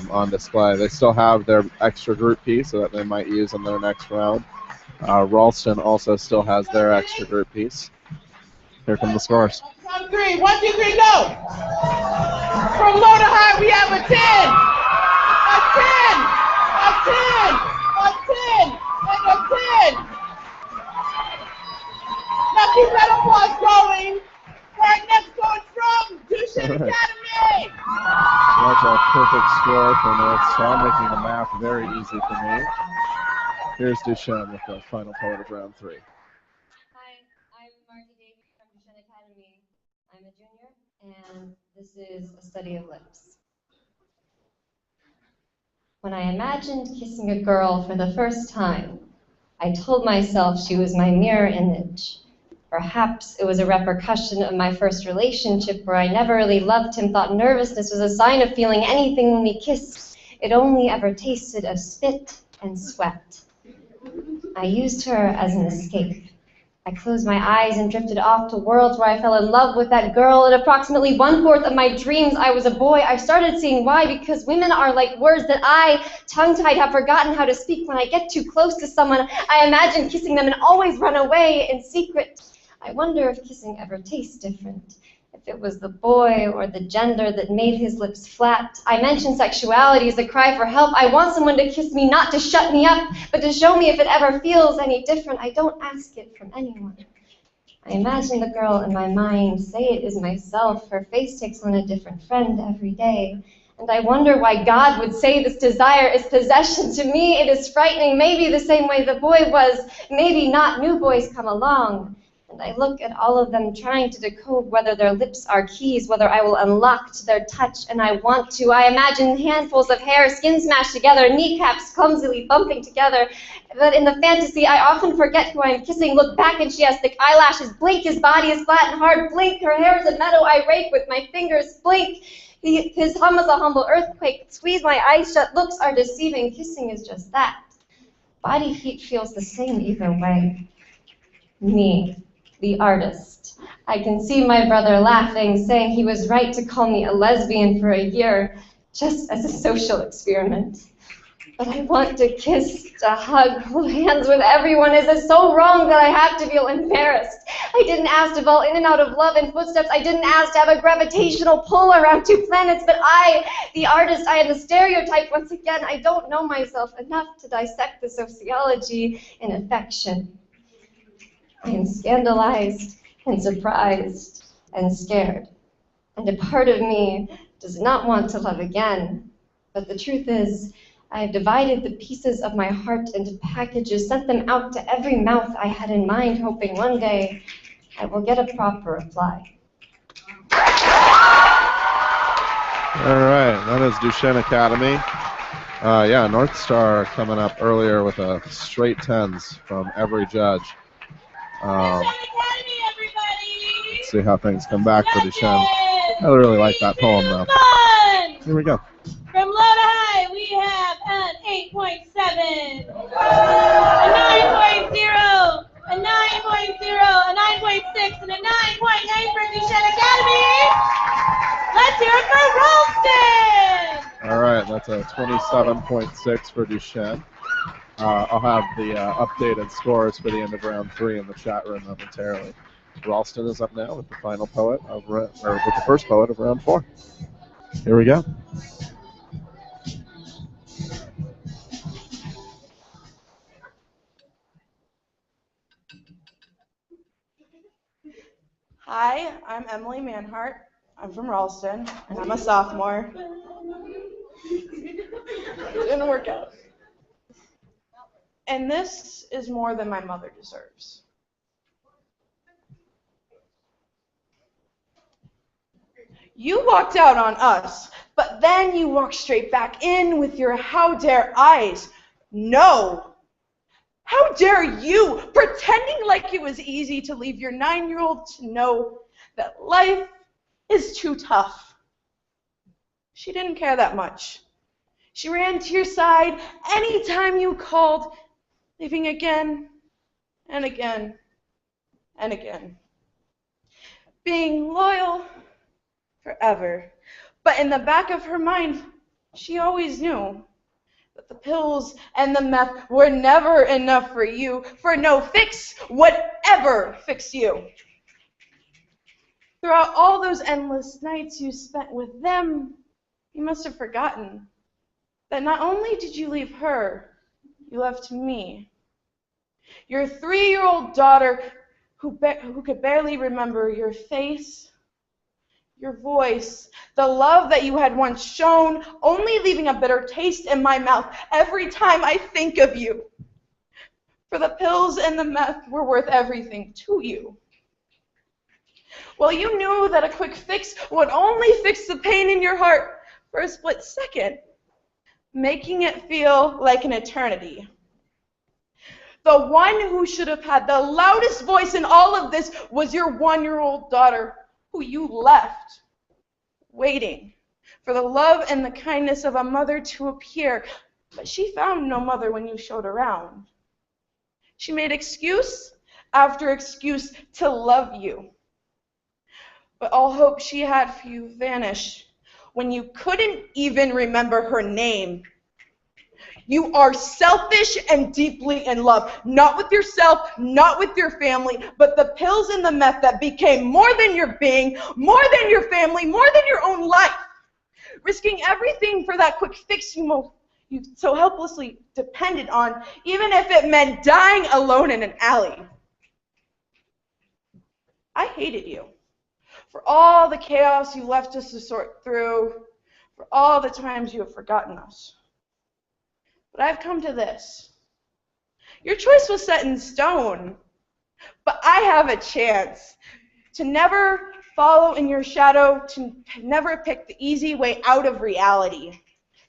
on display. They still have their extra group piece that they might use in their next round. Ralston also still has their extra group piece. Here come the scores. Round 3. 1, 2, 3, go! From low to high, we have a 10, a 10, a 10, a 10, and a 10. Now keep that applause going. Our next goes from Duchesne Academy. That's a perfect score for North Star, making the math very easy for me. Here's Duchenne with the final poet of round 3. I'm a junior, and this is a study of lips. When I imagined kissing a girl for the first time, I told myself she was my mirror image. Perhaps it was a repercussion of my first relationship where I never really loved him, thought nervousness was a sign of feeling anything when we kissed. It only ever tasted of spit and sweat. I used her as an escape. I closed my eyes and drifted off to worlds where I fell in love with that girl. At approximately 1/4 of my dreams, I was a boy. I started seeing why, because women are like words that I, tongue-tied, have forgotten how to speak. When I get too close to someone, I imagine kissing them and always run away in secret. I wonder if kissing ever tastes different. If it was the boy or the gender that made his lips flat. I mentioned sexuality as a cry for help. I want someone to kiss me, not to shut me up, but to show me if it ever feels any different. I don't ask it from anyone. I imagine the girl in my mind, say it is myself. Her face takes on a different friend every day. And I wonder why God would say this desire is possession. To me, it is frightening, maybe the same way the boy was, maybe not. New boys come along. And I look at all of them trying to decode whether their lips are keys, whether I will unlock to their touch, and I want to. I imagine handfuls of hair, skin smashed together, kneecaps clumsily bumping together. But in the fantasy, I often forget who I am kissing. Look back and she has thick eyelashes. Blink, his body is flat and hard. Blink, her hair is a meadow I rake with my fingers. Blink, his hum is a humble earthquake. Squeeze my eyes shut. Looks are deceiving. Kissing is just that. Body heat feels the same either way. Me. The artist. I can see my brother laughing, saying he was right to call me a lesbian for a year, just as a social experiment. But I want to kiss, to hug, hold hands with everyone. Is it so wrong that I have to feel embarrassed? I didn't ask to fall in and out of love and footsteps. I didn't ask to have a gravitational pull around 2 planets, but I, the artist, I am the stereotype once again. I don't know myself enough to dissect the sociology in affection. I am scandalized and surprised and scared. And a part of me does not want to love again. But the truth is, I have divided the pieces of my heart into packages, sent them out to every mouth I had in mind, hoping one day I will get a proper reply. All right, that is Duchesne Academy. Yeah, North Star coming up earlier with a straight 10s from every judge. Let's see how things come back for Duchenne. I really like that poem, though. Here we go. From low to high, we have an 8.7, a 9.0, a 9.0, a 9.6, and a 9.9 for Duchesne Academy. Let's hear it for Ralston. All right, that's a 27.6 for Duchenne. I'll have the updated scores for the end of round 3 in the chat room momentarily. Ralston is up now with the final poet of with the first poet of round 4. Here we go. Hi, I'm Emily Manhart. I'm from Ralston, and I'm a sophomore. Didn't work out. And this is more than my mother deserves. You walked out on us, but then you walked straight back in with your how dare eyes. No! How dare you, pretending like it was easy to leave your 9-year-old to know that life is too tough. She didn't care that much. She ran to your side anytime you called, leaving again and again and again. Being loyal forever. But in the back of her mind, she always knew that the pills and the meth were never enough for you, for no fix would ever fix you. Throughout all those endless nights you spent with them, you must have forgotten that not only did you leave her, you left me. Your 3-year-old daughter who could barely remember your face, your voice, the love that you had once shown, only leaving a bitter taste in my mouth every time I think of you. For the pills and the meth were worth everything to you. Well, you knew that a quick fix would only fix the pain in your heart for a split second, making it feel like an eternity. The one who should have had the loudest voice in all of this was your 1-year-old daughter, who you left, waiting for the love and the kindness of a mother to appear. But she found no mother when you showed around. She made excuse after excuse to love you. But all hope she had for you vanished when you couldn't even remember her name. You are selfish and deeply in love, not with yourself, not with your family, but the pills and the meth that became more than your being, more than your family, more than your own life. Risking everything for that quick fix you so helplessly depended on, even if it meant dying alone in an alley. I hated you for all the chaos you left us to sort through, for all the times you have forgotten us. But I've come to this. Your choice was set in stone, but I have a chance to never follow in your shadow, to never pick the easy way out of reality,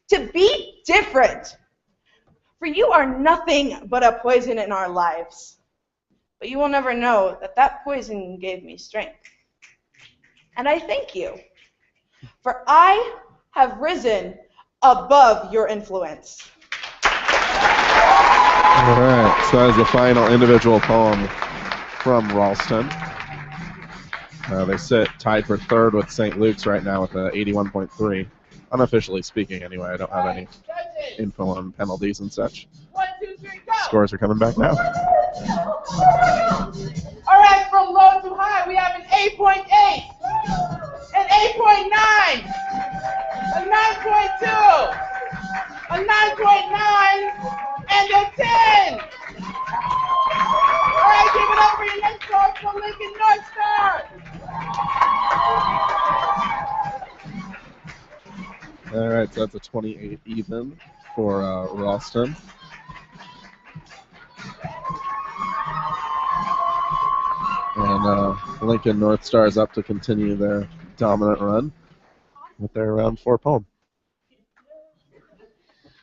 to be different. For you are nothing but a poison in our lives. But you will never know that that poison gave me strength. And I thank you, for I have risen above your influence. All right, so that is the final individual poem from Ralston. They sit tied for third with St. Luke's right now with a 81.3. Unofficially speaking, anyway. I don't have any info on penalties and such. 1, 2, 3, go! Scores are coming back now. All right, from low to high, we have an 8.8, an 8.9, a 9.2, a 9.9, and a 10. All right, give it up for your next score from Lincoln North Star. All right, so that's a 28 even for Ralston. And Lincoln North Star is up to continue their dominant run with their round 4 poem.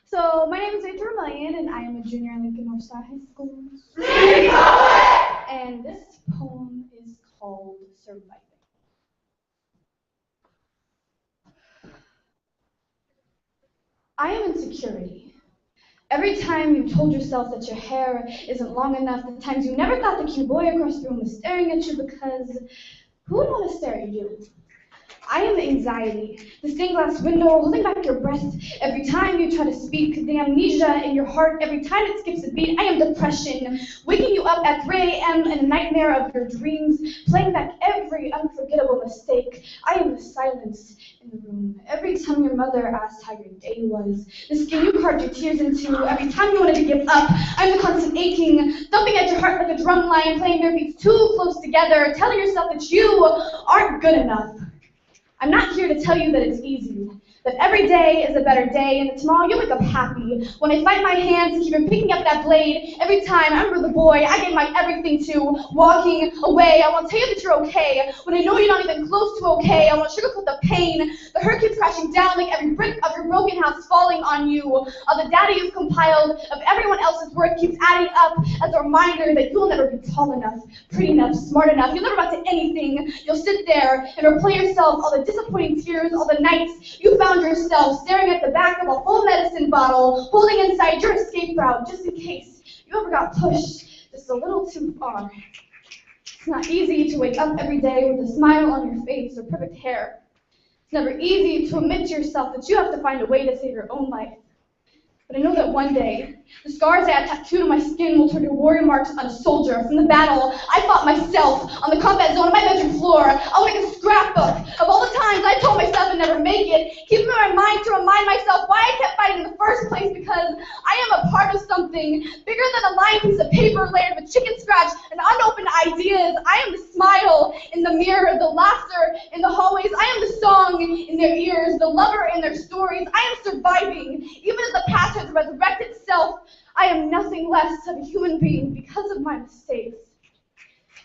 So, my name is Victor Million, and I am a junior at Lincoln North Star High School. And this poem is called Surviving. I am insecurity. Every time you told yourself that your hair isn't long enough, the times you never thought the cute boy across the room was staring at you, because who would want to stare at you? I am anxiety, the stained glass window holding back your breath every time you try to speak, the amnesia in your heart every time it skips a beat. I am depression, waking you up at 3 a.m. in a nightmare of your dreams, playing back every unforgettable mistake. I am the silence in the room. Every time your mother asked how your day was, the skin you carved your tears into. Every time you wanted to give up, I'm the constant aching, thumping at your heart like a drum line, playing their beats too close together, telling yourself that you aren't good enough. I'm not here to tell you that it's easy, that every day is a better day, and that tomorrow you'll wake up happy. When I fight my hands to keep from picking up that blade, every time I remember the boy I gave my everything to, walking away. I won't tell you that you're okay, when I know you're not even close to okay. I won't sugarcoat the pain. The hurt keeps crashing down like every brick of your broken house falling on you. All the data you've compiled of everyone else's worth keeps adding up as a reminder that you'll never be tall enough, pretty enough, smart enough. You'll never amount to anything. You'll sit there and replay yourself all the disappointing tears, all the nights you found yourself staring at the back of a full medicine bottle, holding inside your escape route just in case you ever got pushed just a little too far. It's not easy to wake up every day with a smile on your face or perfect hair. It's never easy to admit to yourself that you have to find a way to save your own life. But I know that one day, the scars I had tattooed on my skin will turn to warrior marks on a soldier from the battle I fought myself on the combat zone of my bedroom floor. I'll make a scrapbook of all the times I told myself I'd never make it, keeping in my mind to remind myself why I kept fighting in the first place, because I am a part of something bigger than a lined piece of paper layered with chicken scratch and unopened ideas. I am the smile in the mirror, the laughter in the hallways. I am the song in their ears, the lover in their stories. I am surviving, even as the past has resurrected itself. I am nothing less than a human being because of my mistakes.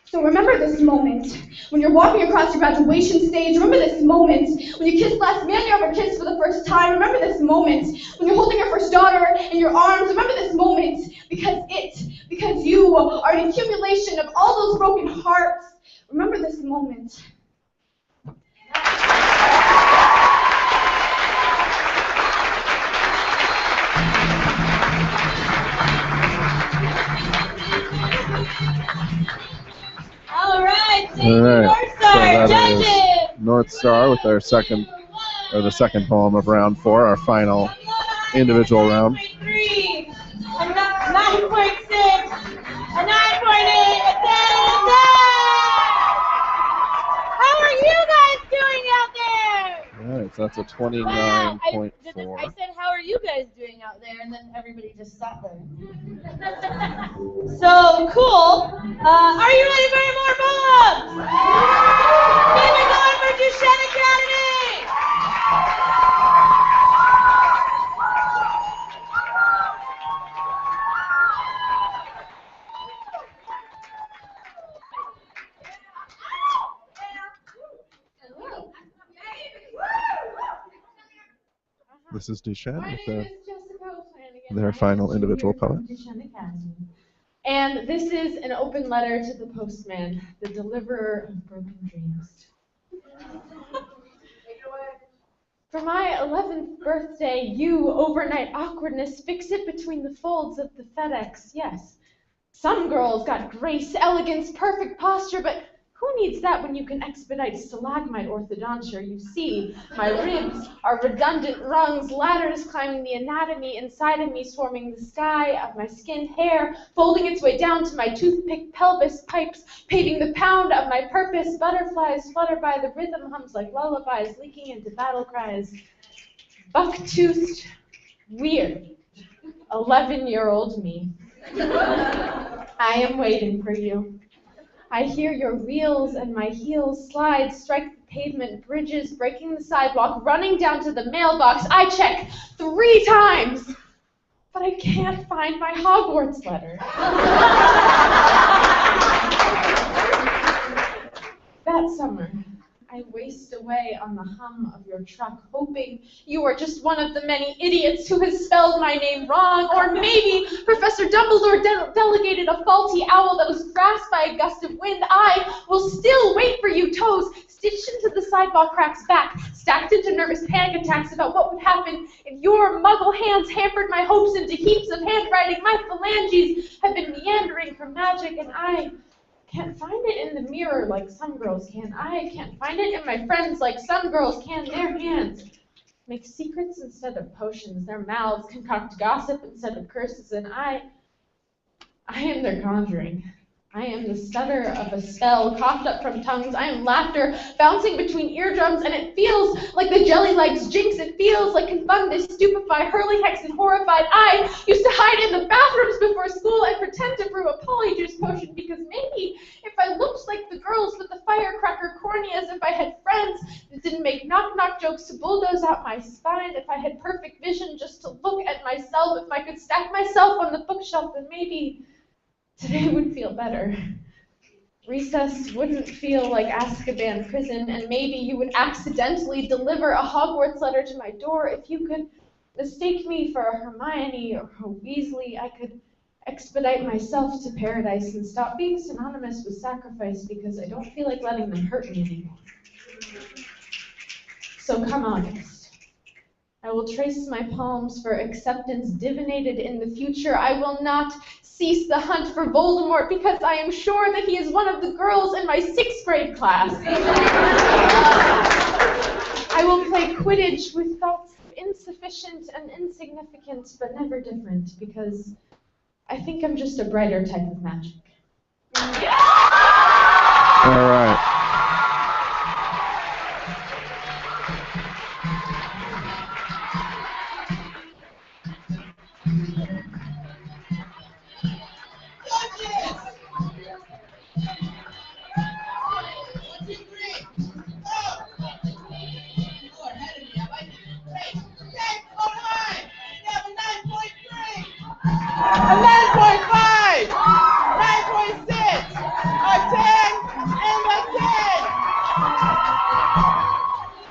So remember this moment when you're walking across your graduation stage. Remember this moment when you kiss last man you ever kissed for the first time. Remember this moment when you're holding your first daughter in your arms. Remember this moment because you are an accumulation of all those broken hearts. Remember this moment. All right, North Star, judges. North Star with the second poem of round 4, our final individual round. 3, a 9.6, a 9.8, a 10, a 10. How are you guys doing out there? All right, so that's a 29.4. I said, how are you guys doing out there? And then everybody just sat there. So, cool. Are you ready for any more poems? Keep it going for Duchesne Academy! This is Duchenne with their final individual poem. And this is an open letter to the postman, the deliverer of broken dreams. For my 11th birthday, you, overnight awkwardness, fix it between the folds of the FedEx, yes. Some girls got grace, elegance, perfect posture, but who needs that when you can expedite stalagmite orthodonture? You see, my ribs are redundant rungs, ladders climbing the anatomy inside of me, swarming the sky of my skinned hair, folding its way down to my toothpick pelvis, pipes paving the pound of my purpose, butterflies flutter by, the rhythm hums like lullabies, leaking into battle cries. Buck-toothed, weird, 11-year-old me. I am waiting for you. I hear your wheels and my heels slide, strike the pavement, bridges, breaking the sidewalk, running down to the mailbox. I check 3 times, but I can't find my Hogwarts letter. That summer, I waste away on the hum of your truck, hoping you are just one of the many idiots who has spelled my name wrong, or maybe Professor Dumbledore delegated a faulty owl that was grasped by a gust of wind. I will still wait for you, toes stitched into the sidewalk cracks back, stacked into nervous panic attacks about what would happen if your muggle hands hampered my hopes into heaps of handwriting. My phalanges have been meandering for magic, and I can't find it in the mirror like some girls can. I can't find it in my friends like some girls can. Their hands make secrets instead of potions. Their mouths concoct gossip instead of curses. And I am their conjuring. I am the stutter of a spell coughed up from tongues. I am laughter bouncing between eardrums, and it feels like the jelly legs jinx. It feels like confunded, stupefied, hurly hex, and horrified. I used to hide in the bathrooms before school and pretend to brew a polyjuice potion because maybe if I looked like the girls with the firecracker corneas, if I had friends that didn't make knock-knock jokes to bulldoze out my spine, if I had perfect vision just to look at myself, if I could stack myself on the bookshelf, then maybe today would feel better. Recess wouldn't feel like Azkaban prison, and maybe you would accidentally deliver a Hogwarts letter to my door. If you could mistake me for a Hermione or a Weasley, I could expedite myself to paradise and stop being synonymous with sacrifice because I don't feel like letting them hurt me anymore. So come August. I will trace my palms for acceptance divinated in the future. I will not cease the hunt for Voldemort because I am sure that he is one of the girls in my 6th grade class. I will play Quidditch with thoughts insufficient and insignificant, but never different, because I think I'm just a brighter type of magic. All right. A 9.5, 9.6, a 10, and a 10.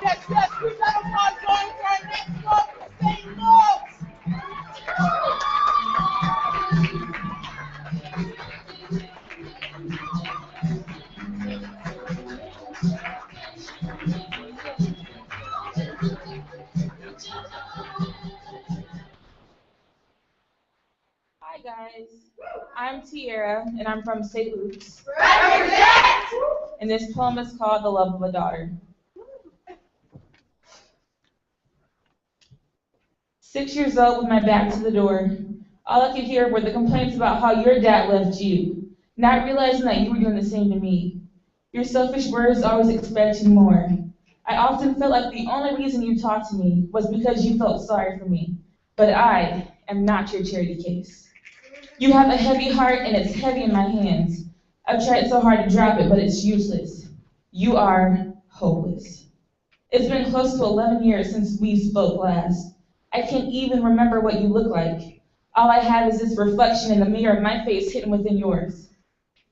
Yes, we got a lot going for our next one for St. Luke's. Hi guys, I'm Tiara and I'm from St. Luke's. And this poem is called The Love of a Daughter. 6 years old with my back to the door, all I could hear were the complaints about how your dad left you, not realizing that you were doing the same to me. Your selfish words always expecting more. I often felt like the only reason you talked to me was because you felt sorry for me, but I am not your charity case. You have a heavy heart and it's heavy in my hands. I've tried so hard to drop it, but it's useless. You are hopeless. It's been close to 11 years since we spoke last. I can't even remember what you look like. All I have is this reflection in the mirror of my face hidden within yours.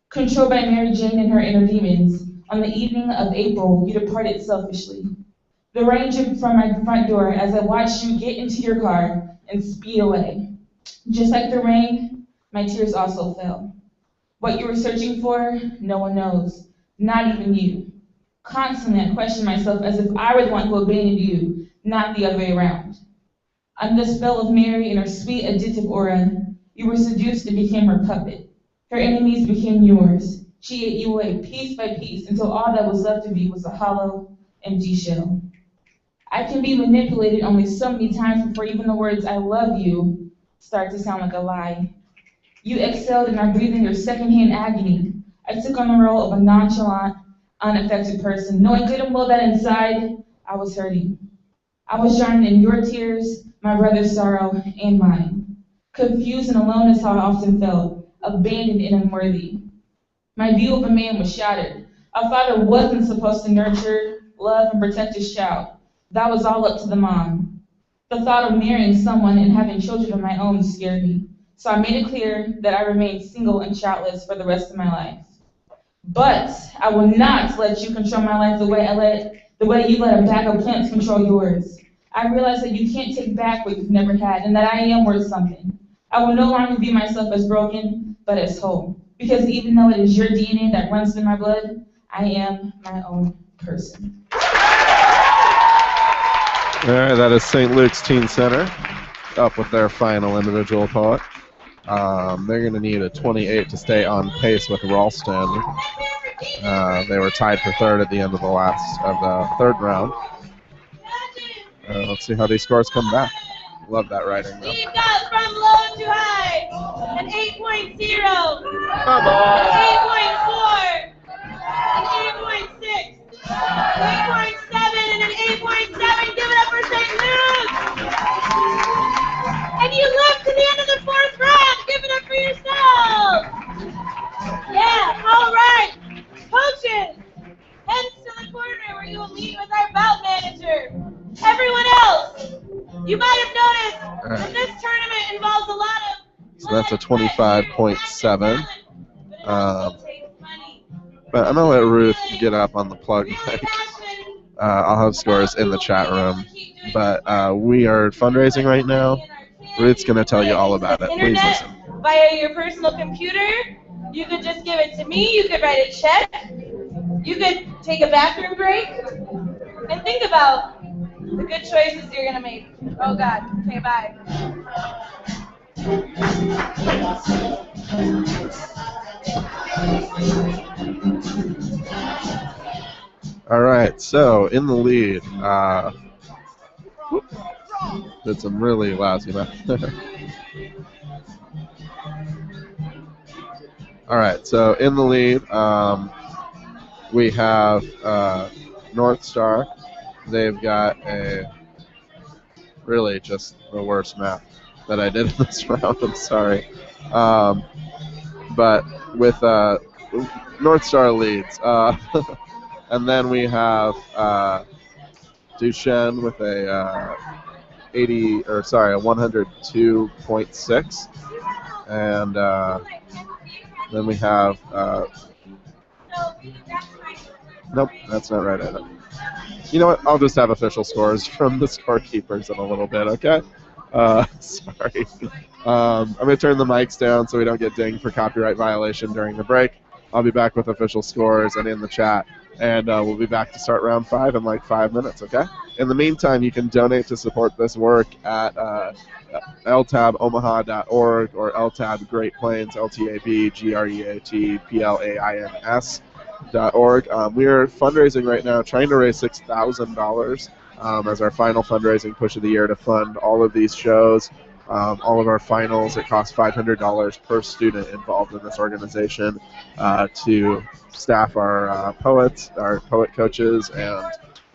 Controlled by Mary Jane and her inner demons, on the evening of April, you departed selfishly. The rain dripped from my front door as I watched you get into your car and speed away. Just like the rain, my tears also fell. What you were searching for, no one knows, not even you. Constantly, I questioned myself as if I were the one who abandoned you, not the other way around. Under the spell of Mary and her sweet, addictive aura, you were seduced and became her puppet. Her enemies became yours. She ate you away piece by piece until all that was left of you was a hollow, empty shell. I can be manipulated only so many times before even the words "I love you" start to sound like a lie. You excelled in our breathing your secondhand agony. I took on the role of a nonchalant, unaffected person, knowing good and well that inside I was hurting. I was drowning in your tears, my brother's sorrow, and mine. Confused and alone is how I often felt, abandoned and unworthy. My view of a man was shattered. A father wasn't supposed to nurture, love, and protect his child. That was all up to the mom. The thought of marrying someone and having children of my own scared me. So I made it clear that I remained single and childless for the rest of my life. But I will not let you control my life the way you let a bag of plants control yours. I realize that you can't take back what you've never had, and that I am worth something. I will no longer view myself as broken, but as whole. Because even though it is your DNA that runs through my blood, I am my own person. All right, that is St. Luke's Teen Center up with their final individual poet. They're going to need a 28 to stay on pace with Ralston. They were tied for third at the end of the third round. Let's see how these scores come back. Love that writing, though. We've got from low to high, an 8.0, Come on. 8.4, an 8.6, 8.7, and an 8.7. Give it up for St. Luke's. And you lived to the end of the fourth round. Give it up for yourself. Yeah, all right. Coaches, head to the corner where you will meet with our bout manager. Everyone else, you might have noticed that this tournament involves a lot of So that's a 25.7. But I'm going to let Ruth get up on the plug mic. I'll have scores in the chat room. But we are fundraising right now. Ruth's going to tell you all about it. Please listen. Via your personal computer, you could just give it to me. You could write a check. You could take a bathroom break. And think about the good choices you're going to make. Oh, God. Okay, bye. All right, so in the lead, did some really lousy math there. All right, so in the lead, we have North Star. They've got a really just the worst math that I did in this round. I'm sorry. But with North Star leads. And then we have Duchenne with a 102.6. And then we have nope, that's not right either. You know what? I'll just have official scores from the scorekeepers in a little bit, okay? Sorry. I'm going to turn the mics down so we don't get dinged for copyright violation during the break. I'll be back with official scores and in the chat. And we'll be back to start round 5 in like 5 minutes, okay? In the meantime, you can donate to support this work at ltabomaha.org or ltab Great Plains, LTABGREATPLAINS.org. We are fundraising right now, trying to raise $6,000 as our final fundraising push of the year to fund all of these shows. All of our finals. It costs $500 per student involved in this organization to staff our poets, our poet coaches, and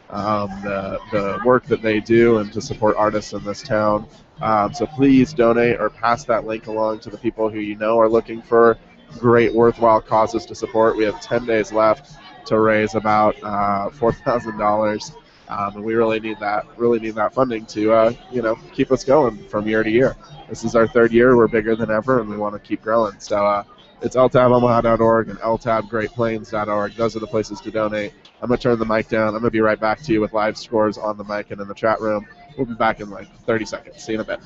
the work that they do and to support artists in this town. So please donate or pass that link along to the people who you know are looking for great, worthwhile causes to support. We have 10 days left to raise about $4,000. And we really need that funding to keep us going from year to year. This is our 3rd year. We're bigger than ever, and we want to keep growing. So it's ltabomaha.org and ltabgreatplains.org. Those are the places to donate. I'm going to turn the mic down. I'm going to be right back to you with live scores on the mic and in the chat room. We'll be back in like 30 seconds. See you in a bit.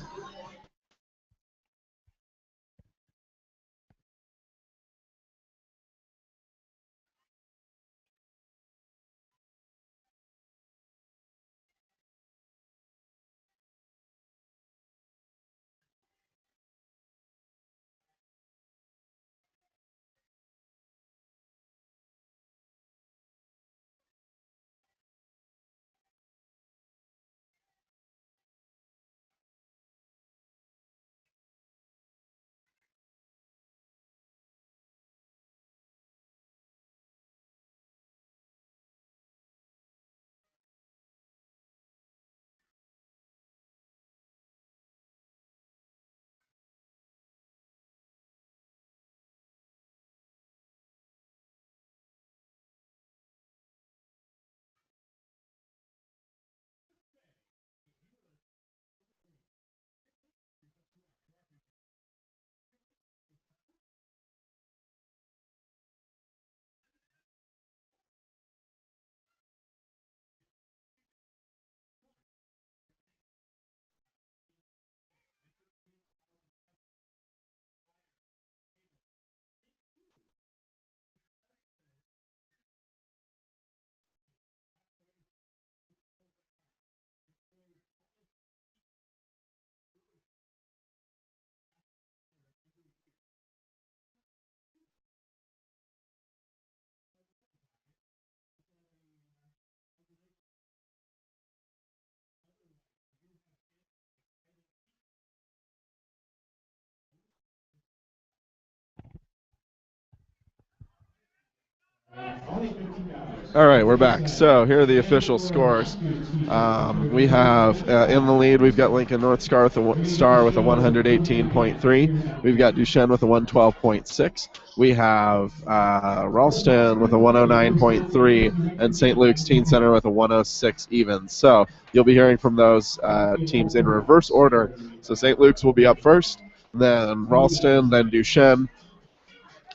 All right, we're back. So here are the official scores. We have in the lead, we've got Lincoln North Star with a 118.3. We've got Duchenne with a 112.6. We have Ralston with a 109.3, and St. Luke's Teen Center with a 106 even. So you'll be hearing from those teams in reverse order. So St. Luke's will be up first, then Ralston, then Duchenne,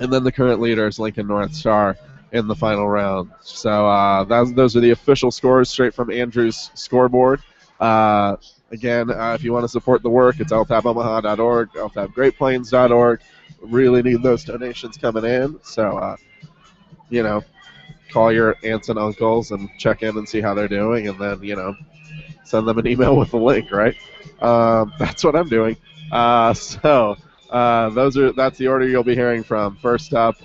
and then the current leader is Lincoln North Star in the final round. So those are the official scores straight from Andrew's scoreboard. Again, if you want to support the work, it's ltapomaha.org, ltapgreatplains.org. Really need those donations coming in. So, call your aunts and uncles and check in and see how they're doing, and then, send them an email with the link, right? That's what I'm doing. That's the order you'll be hearing from. First up,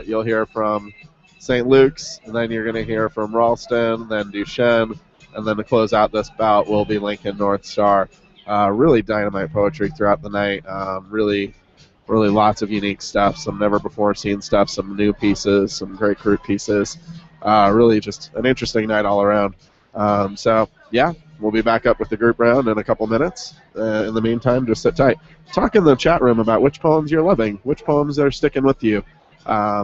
you'll hear from St. Luke's, and then you're going to hear from Ralston, then Duchenne, and then to close out this bout will be Lincoln North Star. Really dynamite poetry throughout the night. Really lots of unique stuff, some never before seen stuff, some new pieces, some great group pieces. Really just an interesting night all around. We'll be back up with the group round in a couple minutes. In the meantime, just sit tight. Talk in the chat room about which poems you're loving, which poems are sticking with you,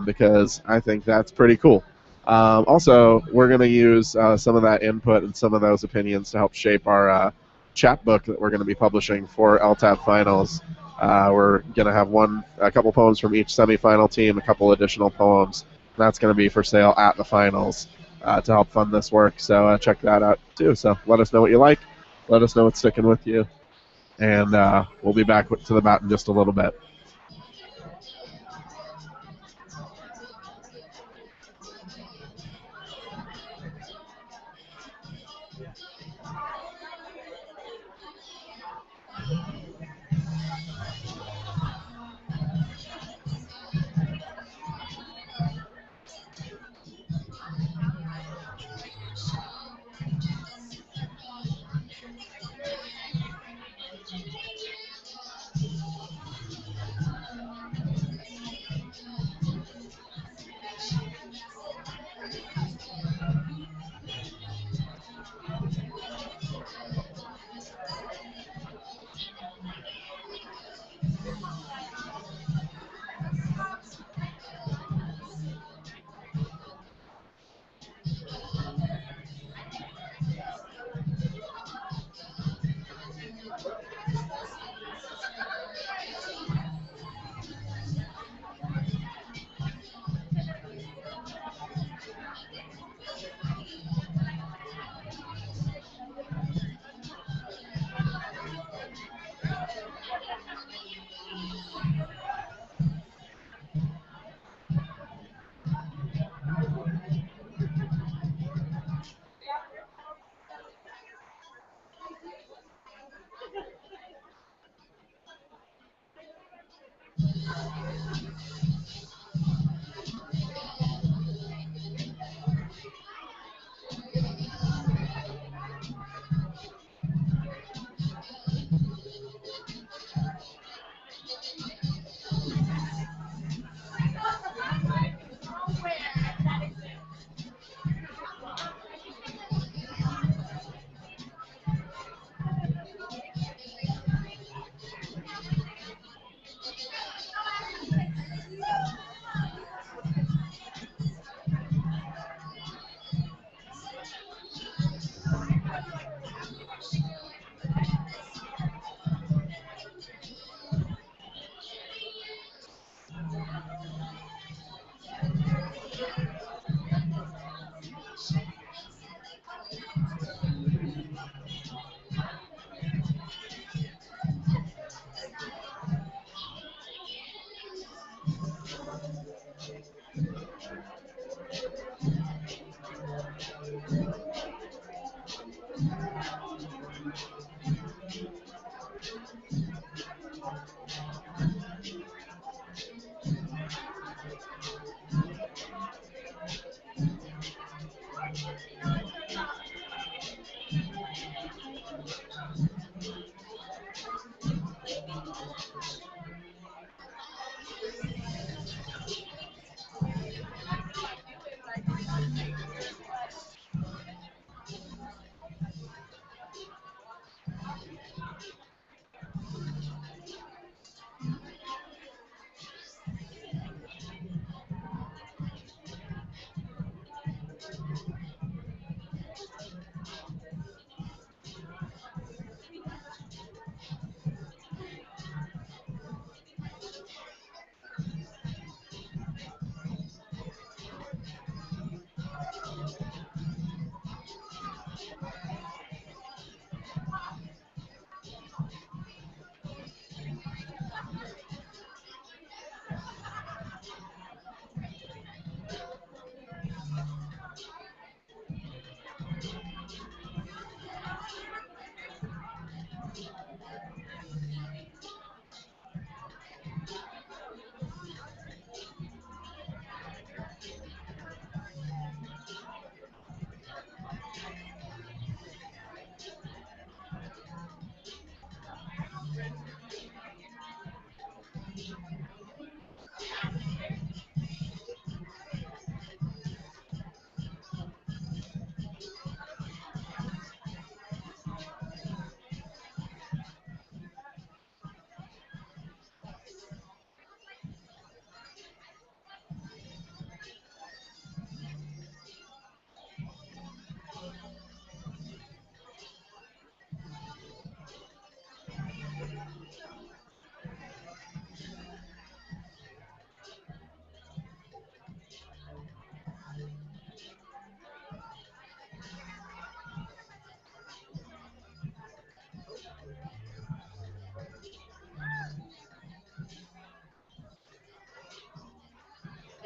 because I think that's pretty cool. Also, we're going to use some of that input and some of those opinions to help shape our chapbook that we're going to be publishing for LTAP finals. We're going to have a couple poems from each semifinal team, a couple additional poems. That's going to be for sale at the finals to help fund this work. So check that out too. So let us know what you like. Let us know what's sticking with you. And we'll be back to the bout in just a little bit.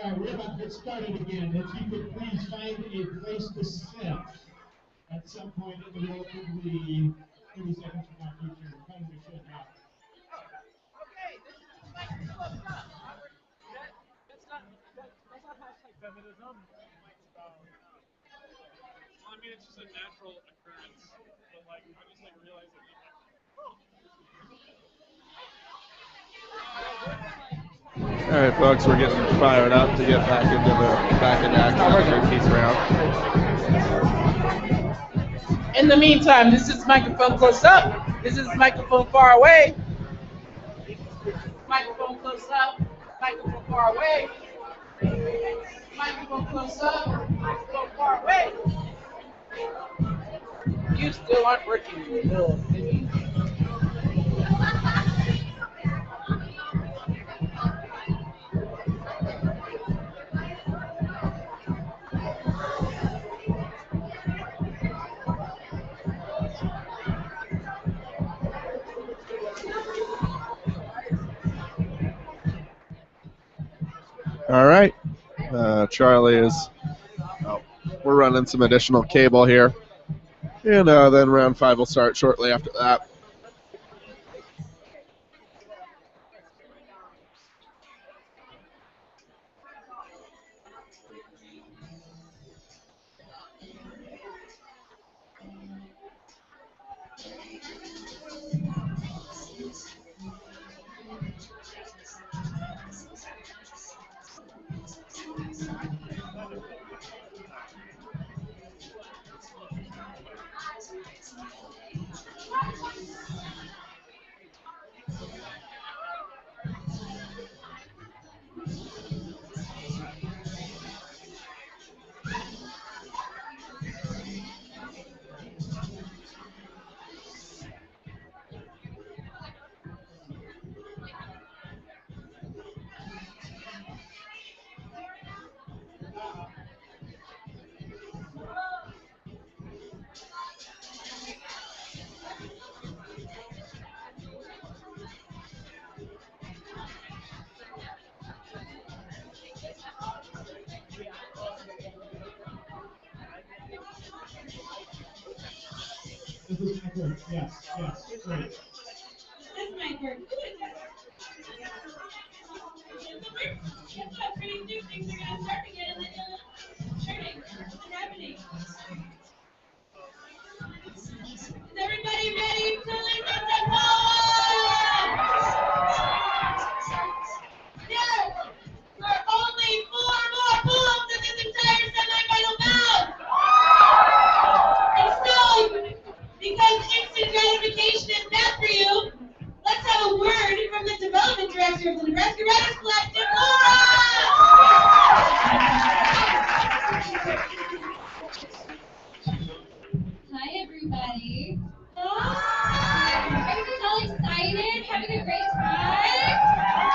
All right, we're about to get started again. If you could please find a place to sit at some point in the relatively 30 seconds from now future. We probably should not. Okay, this is my club. That's not hashtag feminism. I mean, it's just a natural occurrence, but like I just like realized that. All right, folks, we're getting fired up to get back into action for the piece round. In the meantime, this is microphone close up. This is microphone far away. Microphone close up. Microphone far away. Microphone close up. Microphone far away. You still aren't working, you little baby. All right, Charlie is. We're running some additional cable here, and then round 5 will start shortly after that. This might work. Yes, great. This might work. Guess what? Pretty soon things are going to start again and then turning. What's happening? Is everybody ready to listen to poems? Yes! There are only 4 more poems in this entire semifinal bout! And so, because instant gratification is bad for you, let's have a word from the development director of the Nebraska Writers Collective, Laura! Hi, everybody. Are you guys all excited? Having a great time?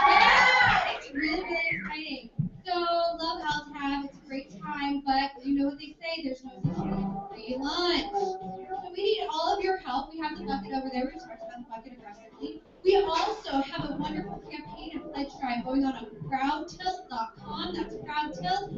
Yeah, it's really, really exciting. So, love LTAB. It's a great time, but you know what they say, there's no such thing as a free lunch. So we need all of your help. We have the bucket over there. We talked about the bucket aggressively. We also have a wonderful campaign and pledge drive going on crowdtilt.com. That's crowdtilt,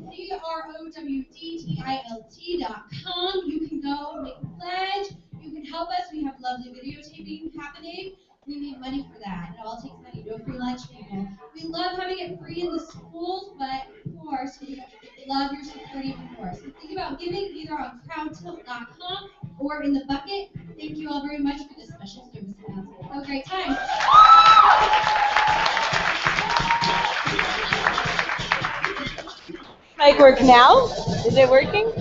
crowdtilt.com. You can go make a pledge. You can help us. We have lovely videotaping happening. We need money for that. It all takes money. No free lunch, people. We love having it free in the schools, but of course, we love your support even more. So think about giving either on crowdtilt.com or in the bucket. Thank you all very much for this special service announcement. Have a great time. Mic work now? Is it working?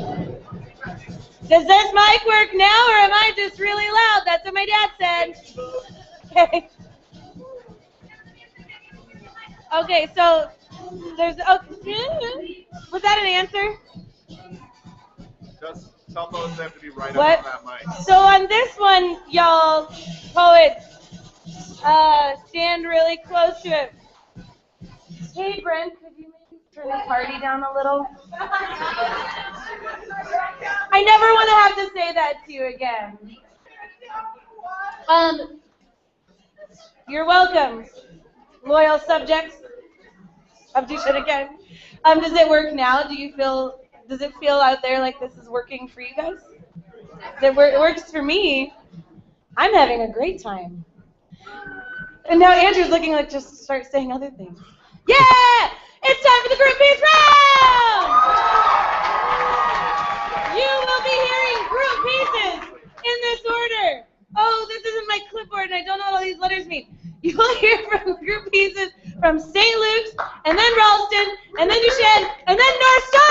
Does this mic work now, or am I just really loud? That's what my dad said. Okay. Okay, so there's. Oh, was that an answer? Just cell phones have to be right What? up on that mic. So on this one, y'all poets, stand really close to it. Hey, Brent, could you maybe turn the party down a little? I never want to have to say that to you again. You're welcome, loyal subjects. of Duchesne Academy. Does it work now? Does it feel out there like this is working for you guys? It works for me. I'm having a great time. And now Andrew's looking like just start saying other things. Yeah! It's time for the group piece round! You will be hearing group pieces in this order. Oh, this isn't my clipboard and I don't know what all these letters mean. You will hear from group pieces from St. Luke's, and then Ralston, and then Duchenne, and then North Star!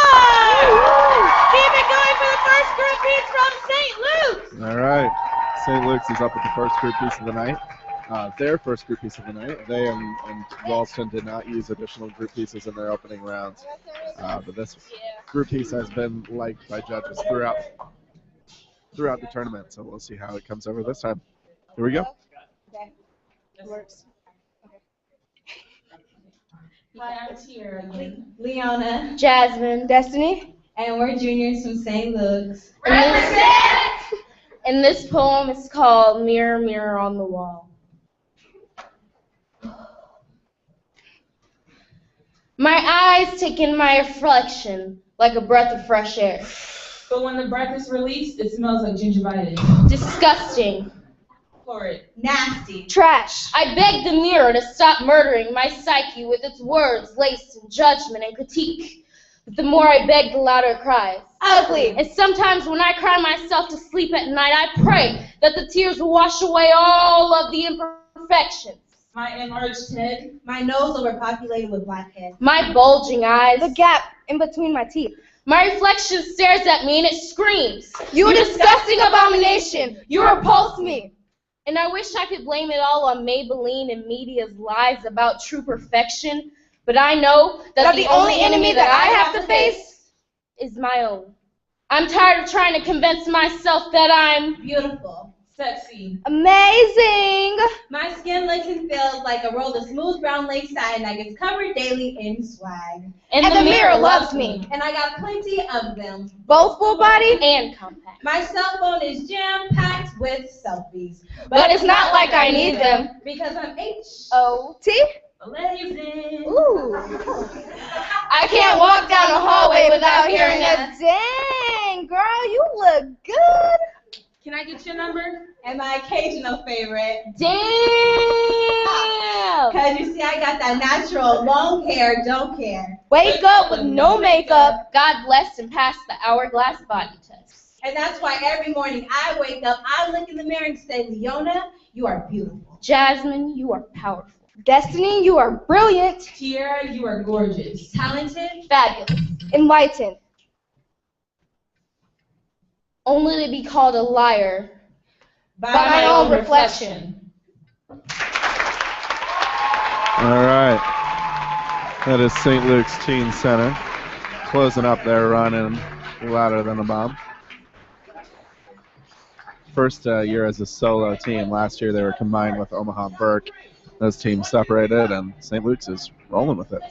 Keep it going for the first group piece from St. Luke's! All right. St. Luke's is up with the first group piece of the night. Their first group piece of the night. They and Ralston did not use additional group pieces in their opening rounds. But this group piece has been liked by judges throughout the tournament, so we'll see how it comes over this time. Here we go. Okay. It works. Hi, I'm Tiara again. Leona. Jasmine. Destiny. And we're juniors from St. Luke's. And this poem is called Mirror, Mirror on the Wall. My eyes take in my reflection like a breath of fresh air. But when the breath is released, it smells like gingivitis. Disgusting. Horrid. Nasty. Trash. I beg the mirror to stop murdering my psyche with its words laced in judgment and critique. But the more I beg, the louder it cries. Ugly. And sometimes when I cry myself to sleep at night, I pray that the tears will wash away all of the imperfections. My enlarged head. My nose overpopulated with blackheads. My bulging eyes. The gap in between my teeth. My reflection stares at me and it screams. You disgusting abomination. You repulse me. And I wish I could blame it all on Maybelline and media's lies about true perfection, but I know that the only enemy that I have to face is my own. I'm tired of trying to convince myself that I'm beautiful, sexy, amazing. My skin looks and feels like a roll of smooth brown lace satin that gets covered daily in swag. And the mirror loves me. And I got plenty of them. Both full body and compact. My cell phone is jam-packed with selfies. But it's not like I need them. Because I'm H-O-T? Lazy. Ooh. I can't walk down the hallway without hearing a dang, girl, you look good. Can I get your number? And my occasional favorite. Damn! Because you see, I got that natural long hair, don't care. Wake up with no makeup. God bless and pass the hourglass body test. And that's why every morning I wake up, I look in the mirror and say, Leona, you are beautiful. Jasmine, you are powerful. Destiny, you are brilliant. Tiara, you are gorgeous. Talented. Fabulous. Enlightened. Only to be called a liar by my own reflection. All right. That is St. Luke's Teen Center closing up their run in Louder Than a Bomb. First year as a solo team. Last year they were combined with Omaha Burke. Those teams separated, and St. Luke's is rolling with it.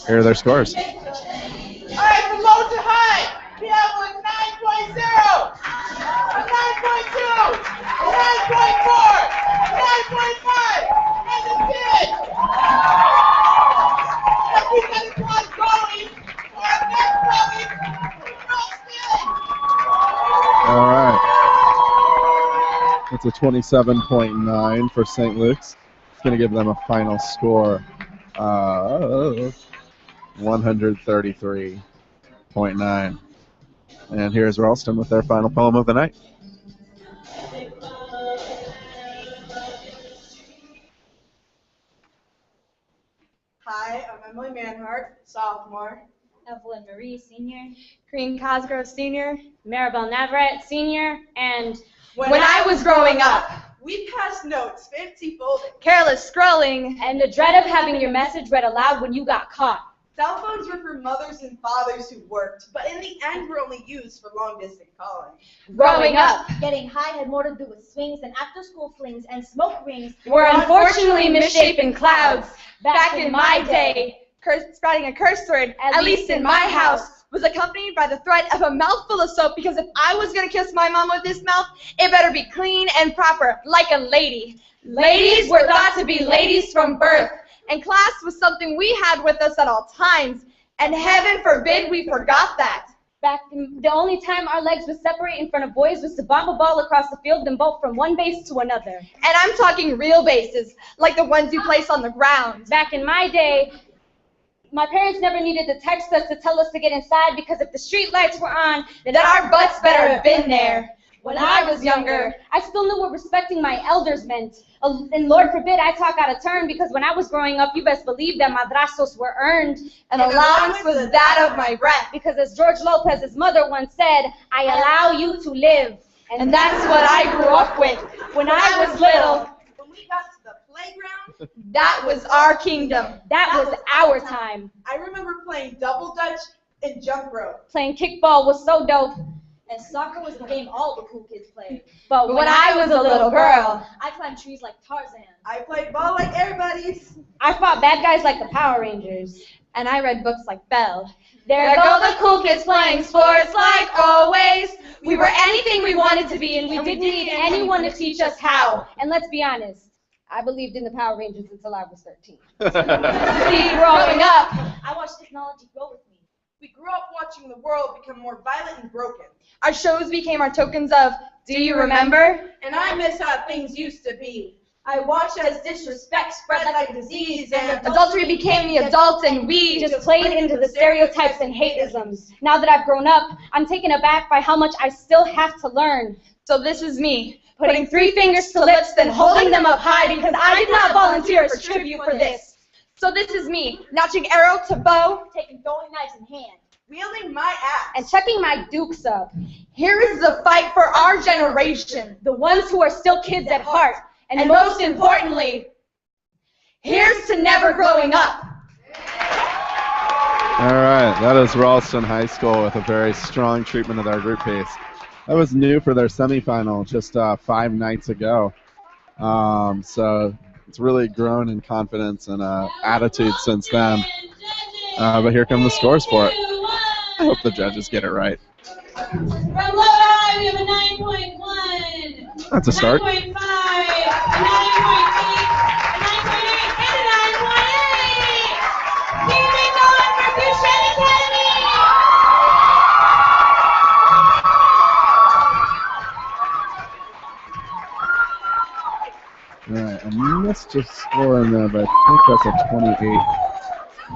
Here are their scores. All right, from low to high, we have a 9.0, a 9.2, a 9.4, a 9.5, and a 10. Now we got a class going. Our next going, All right. That's a 27.9 for St. Luke's. It's going to give them a final score of 133.9. And here's Ralston with their final poem of the night. Hi, I'm Emily Manhart, sophomore. Evelyn Marie, senior. Green Cosgrove, senior. Maribel Navarrete, senior. And When I was growing up, we passed notes, fancy folding, careless scrolling, and the dread of having your message read aloud when you got caught. Cell phones were for mothers and fathers who worked, but in the end were only used for long-distance calling. Growing up, getting high had more to do with swings and after-school flings and smoke rings. Were unfortunately misshapen clouds. Back in my day, sprouting a curse word, at least in my house, was accompanied by the threat of a mouthful of soap, because if I was going to kiss my mom with this mouth, it better be clean and proper, like a lady. Ladies were thought to be ladies from birth, And class was something we had with us at all times. And heaven forbid we forgot that. Back then, the only time our legs would separate in front of boys was to bomb a ball across the field and bolt from one base to another. And I'm talking real bases, like the ones you place on the ground. Back in my day, my parents never needed to text us to tell us to get inside because if the street lights were on, then our butts better have been there. When I was younger, I still knew what respecting my elders meant. And Lord forbid I talk out of turn because when I was growing up, you best believe that madrazos were earned. And allowance was that of my breath. Because as George Lopez's mother once said, I allow you to live. And that's what I grew up with. When I was little, when we got to the playground, that was our kingdom. That was our time. I remember playing double dutch and jump rope. Playing kickball was so dope. And soccer was the game all the cool kids played. But when I was a little girl, I climbed trees like Tarzan. I played ball like everybody's. I fought bad guys like the Power Rangers. And I read books like Belle. There go the cool kids playing sports like always. We were anything we wanted to be, and we didn't need anyone to teach us how. And let's be honest, I believed in the Power Rangers until I was 13. See, growing up, I watched technology grow with me. We grew up watching the world become more violent and broken. Our shows became our tokens of, do you remember? And I miss how things used to be. I watched as disrespect spread like disease, and adultery became the adults, and we just played into the stereotypes and hateisms. Now that I've grown up, I'm taken aback by how much I still have to learn. So this is me, putting 3 fingers to lips, then holding them up high, because I did not volunteer as tribute for this. So this is me, notching arrow to bow, taking throwing knives in hand, wielding my axe, and chucking my dukes up. Here is the fight for our generation, the ones who are still kids at heart, and most importantly, here's to never growing up. All right, that is Ralston High School with a very strong treatment of their group piece. That was new for their semifinal just 5 nights ago. So it's really grown in confidence and attitude since then. But here come the scores for it. I hope the judges get it right. From Lodi, we have a 9.1. That's a start. 9.5, a 9.8, a 9.8, and a 9.8. Keep it going for Duchesne Academy. All right, I missed a score in there, but I think that's a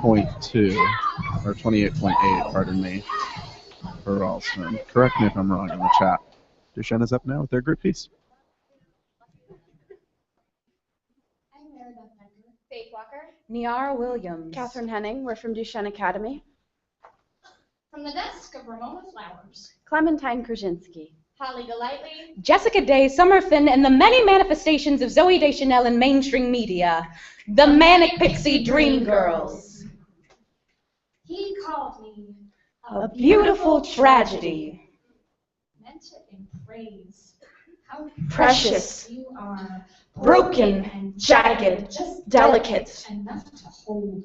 28.2 or 28.8, pardon me, for Ralston. Correct me if I'm wrong in the chat. Duchenne is up now with their group piece. Faith Walker. Niara Williams. Catherine Henning. We're from Duchesne Academy. From the desk of Ramona Flowers. Clementine Krasinski. Holly Golightly. Jessica Day Summerfin, and the many manifestations of Zooey Deschanel in mainstream media. The Manic Pixie Dream Girls. He called me A beautiful tragedy. Meant it in praise. How Precious. You are. Broken and jagged, just delicate. Enough to hold.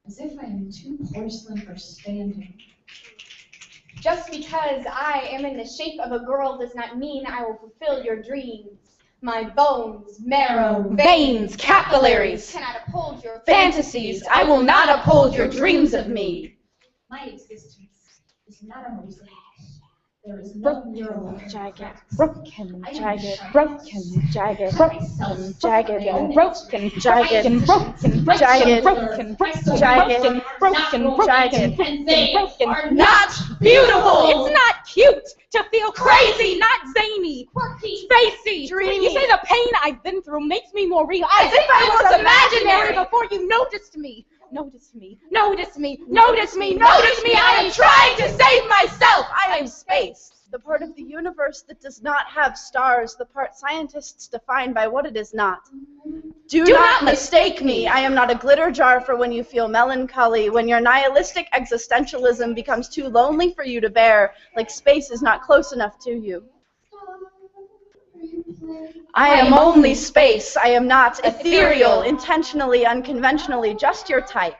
As if I am too porcelain for standing. Just because I am in the shape of a girl does not mean I will fulfill your dreams. My bones, marrow, veins, capillaries cannot uphold your fantasies. I will not uphold your dreams of me. My existence is not a mosaic. There is no mural. Jagged, broken, jagged, broken, jagged, broken, jagged, broken, jagged, broken, jagged, broken, jagged, broken, jagged, broken, not beautiful. It's not cute to feel crazy, not zany, quirky, spacey, dreamy. You say the pain I've been through makes me more real. As if I was imaginary before you noticed me. Notice me, notice me, notice me, notice me. I am trying to save myself. I am space. The part of the universe that does not have stars, the part scientists define by what it is not. Do not mistake me. I am not a glitter jar for when you feel melancholy, when your nihilistic existentialism becomes too lonely for you to bear, like space is not close enough to you. I am only space. I am not ethereal, intentionally, unconventionally, just your type.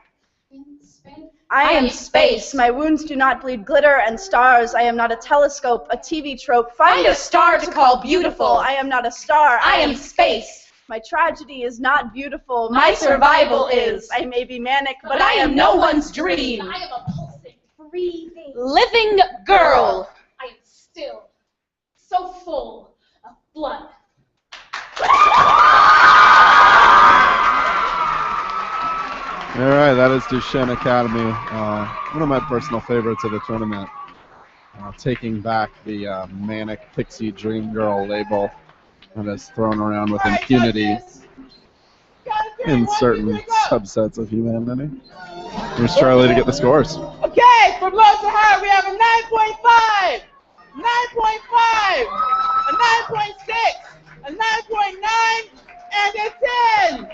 I am space. My wounds do not bleed glitter and stars. I am not a telescope, a TV trope. Find a star to call beautiful. I am not a star. I am space. My tragedy is not beautiful. My survival is. I may be manic, but I am no one's dream. I am a pulsing, breathing, Living girl. I am still so full of blood. All right, that is Duchesne Academy, one of my personal favorites of the tournament. Taking back the manic pixie dream girl label that is thrown around with impunity in certain subsets of humanity. Here's Charlie to get the scores. Okay, from low to high, we have a 9.5, 9.5, a 9.6, a 9.9, and a 10.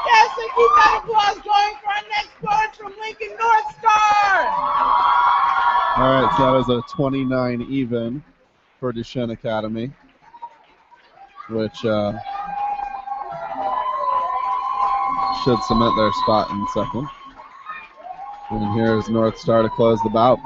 Yes, and keep that applause going for our next poet from Lincoln North Star. All right, so that is a 29 even for Duchesne Academy, which should cement their spot in second. And here's North Star to close the bout.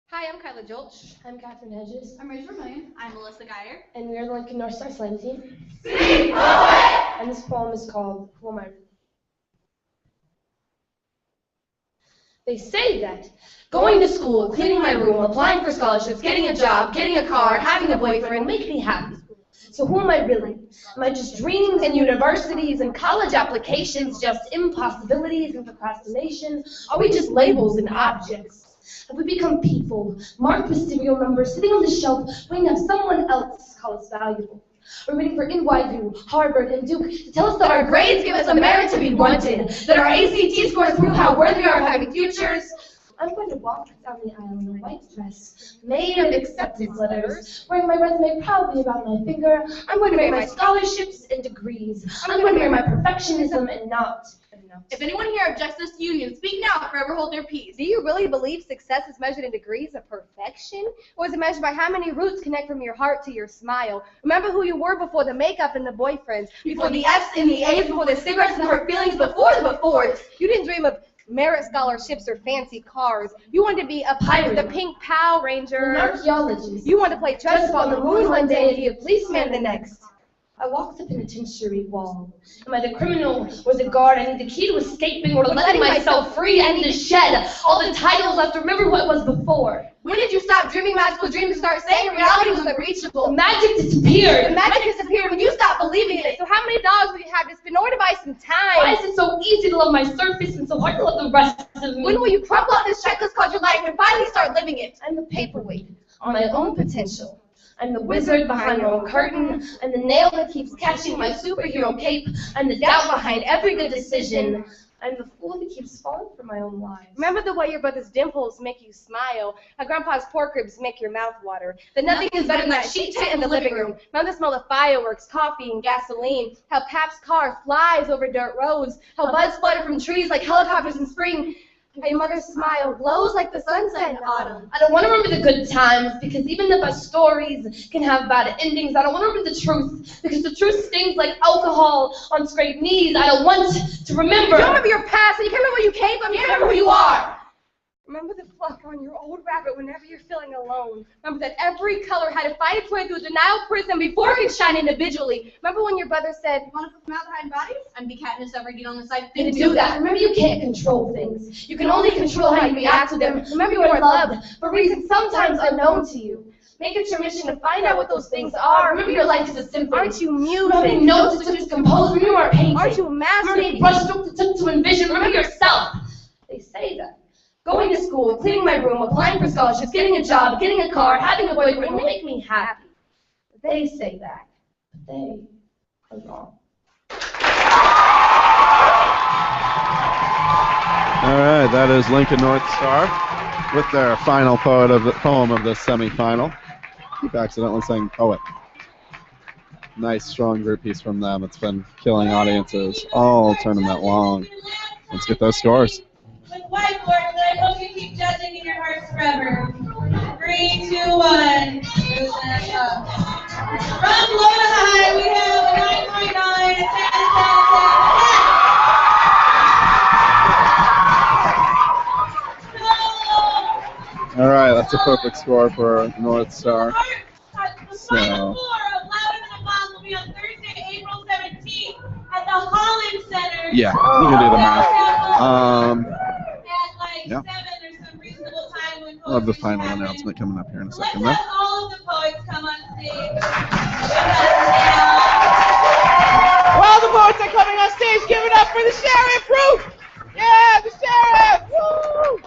Hi, I'm Kyla Jolch. I'm Catherine Hedges. I'm Rachel Vermillion. I'm Melissa Geyer. And we are the Lincoln North Star Slam Team. And this poem is called Who Am I? They say that going to school, cleaning my room, applying for scholarships, getting a job, getting a car, having a boyfriend make me happy. So who am I really? Am I just dreams and universities and college applications, just impossibilities and procrastination? Are we just labels and objects? Have we become people, marked with serial numbers, sitting on the shelf, waiting to have someone else call us valuable? We're waiting for NYU, Harvard, and Duke to tell us that our grades give us a merit to be wanted, that our ACT scores prove how worthy we are of having futures. I'm going to walk down the aisle in a white dress, made of acceptance letters, wearing my resume proudly around my finger. I'm going to wear my scholarships and degrees. I'm going to wear my perfectionism and not. If anyone here objects to this union, speak now, forever hold their peace. Do you really believe success is measured in degrees of perfection? Or is it measured by how many roots connect from your heart to your smile? Remember who you were before the makeup and the boyfriends, before the F's and the A's, before the cigarettes and the hurt feelings, before the befores. You didn't dream of merit scholarships or fancy cars. You wanted to be a pirate, the pink Power Ranger, an archaeologist. You wanted to play dress up on the moon one day and be a policeman the next. I walked the penitentiary wall. Am I the criminal or the guard? I need the key to escaping or letting myself free. I need to shed all the titles left to remember what was before. When did you stop dreaming magical dreams and start saying reality was unreachable? The magic disappeared. The magic disappeared when you stopped believing in it. So how many dogs will you have to spin in order to buy some time? Why is it so easy to love my surface and so hard to love the rest of me? When will you crumple up this checklist called your life and finally start living it? I'm the paperweight on my own potential. I'm the wizard behind my own curtain. I'm the nail that keeps catching my superhero cape. I'm the doubt behind every good decision. I'm the fool that keeps falling for my own lies. Remember the way your brother's dimples make you smile, how grandpa's pork ribs make your mouth water, that nothing is better than that sheet tent in the living room. Remember the smell of fireworks, coffee, and gasoline, how Pap's car flies over dirt roads, how buds flutter from trees like helicopters in spring. How your mother's smile glows like the sunset in autumn. I don't want to remember the good times, because even the best stories can have bad endings. I don't want to remember the truth, because the truth stings like alcohol on scraped knees. I don't want to remember. You don't remember your past, and you can't remember where you came from. You can't remember who you are. Remember the flutter on your old rabbit whenever you're feeling alone. Remember that every color had to fight its way through a denial prison before it could shine individually. Remember when your brother said, "You want to put them out behind bodies?" And be Katniss Everdeen on the side. Didn't do that. Remember, you can't control things. You can only control how you react to them. Remember, you are loved for reasons sometimes unknown to you. Make it your mission to find out what those things are. Remember, your life is a symphony. Aren't you music? Remember the notes it took to compose. Remember your painting. Aren't you a master? Remember the brushstroke it took to envision. Remember yourself. They say that going to school, cleaning my room, applying for scholarships, getting a job, getting a car, having a boyfriend will make me happy. They say that, but they are wrong. All right, that is Lincoln North Star with their final poem of the semifinal. Keep accidentally saying poet. Nice, strong group piece from them. It's been killing audiences all tournament long. Let's get those scores. With whiteboards that I hope you keep judging in your hearts forever. 3, 2, 1. From low to high, we have a 9.9, a 10, a 10, a 10. All right, that's a perfect score for North Star. The final four of Louder Than a Bomb will be on Thursday, April 17th at the Holland Center. Yeah, you can do the math. At like Yeah. 7 or some reasonable time when We'll have the final announcement coming up here in a Let's second. have all of the poets come on stage. While the poets are coming on stage, give it up for the sheriff, Proof! Yeah, the sheriff! Woo!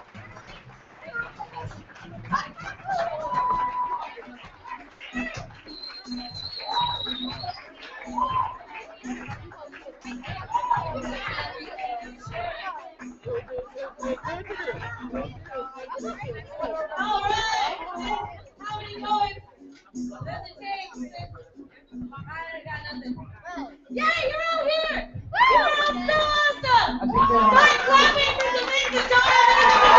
All right. How many poets does it take? I got nothing. Yay, you're all here! You're all so awesome! Start clapping for the things that don't have anything.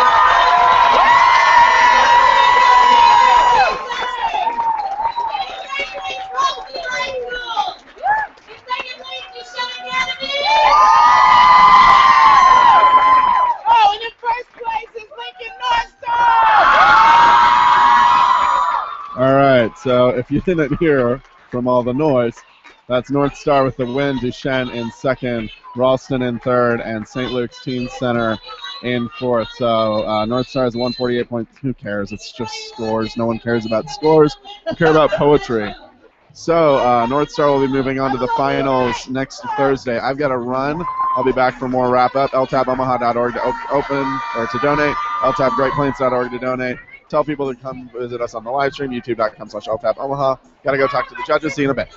Ralston High School! In second place, Duchesne Academy! Oh, and in first place is Lincoln North Star! All right, so if you didn't hear from all the noise, that's North Star with the win, Duchenne in second, Ralston in third, and St. Luke's Teen Center in fourth. So North Star is 148 points. Who cares? It's just scores. No one cares about scores. We care about poetry. So North Star will be moving on to the finals next Thursday. I've got to run. I'll be back for more wrap-up. ltabomaha.org to open or to donate. ltabgreatplains.org to donate. Tell people to come visit us on the live stream, youtube.com/ltabomaha. Got to go talk to the judges. See you in a bit.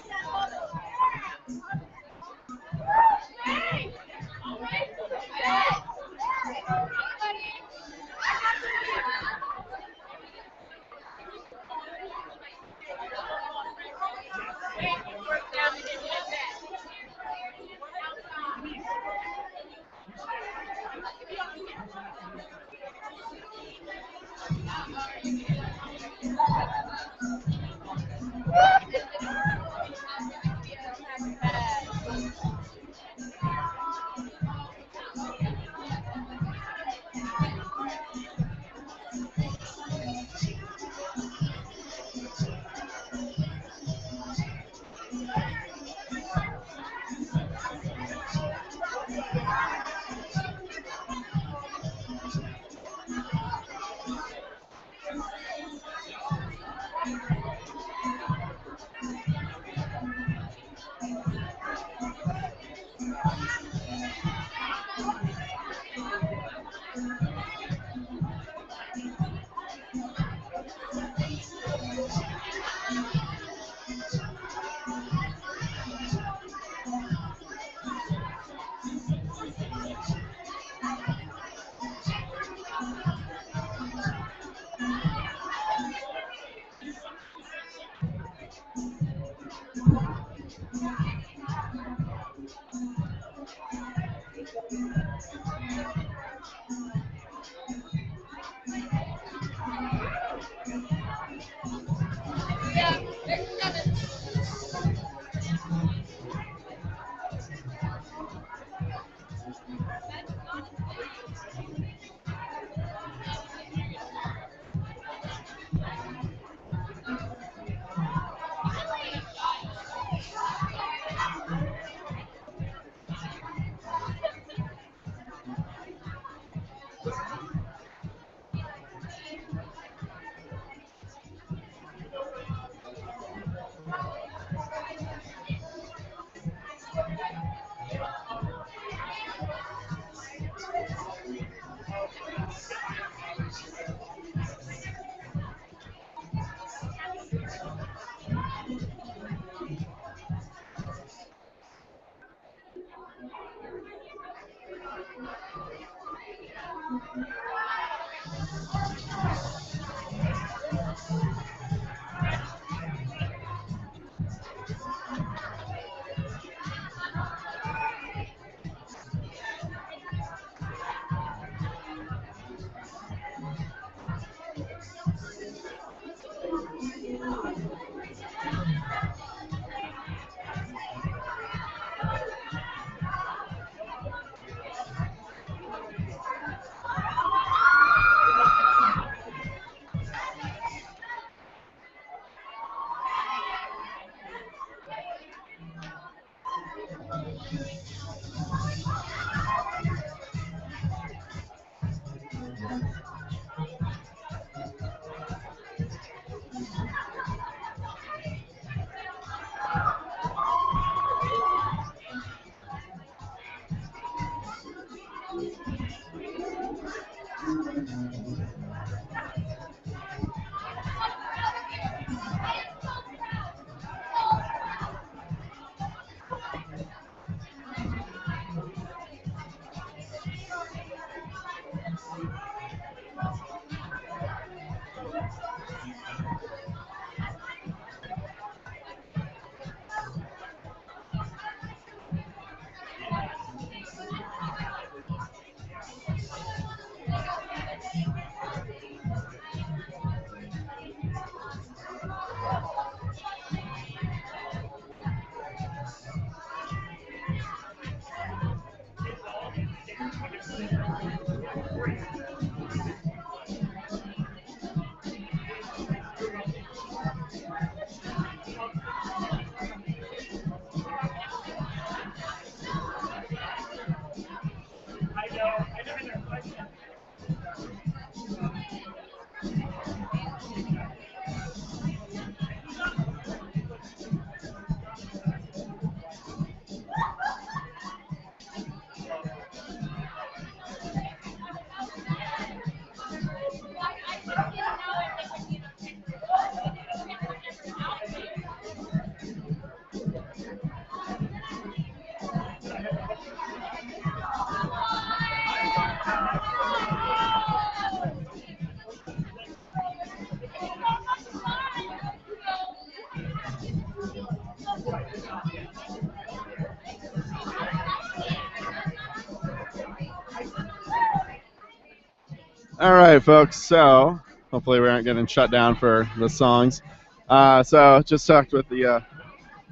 All right, folks. So hopefully we aren't getting shut down for the songs. So just talked with the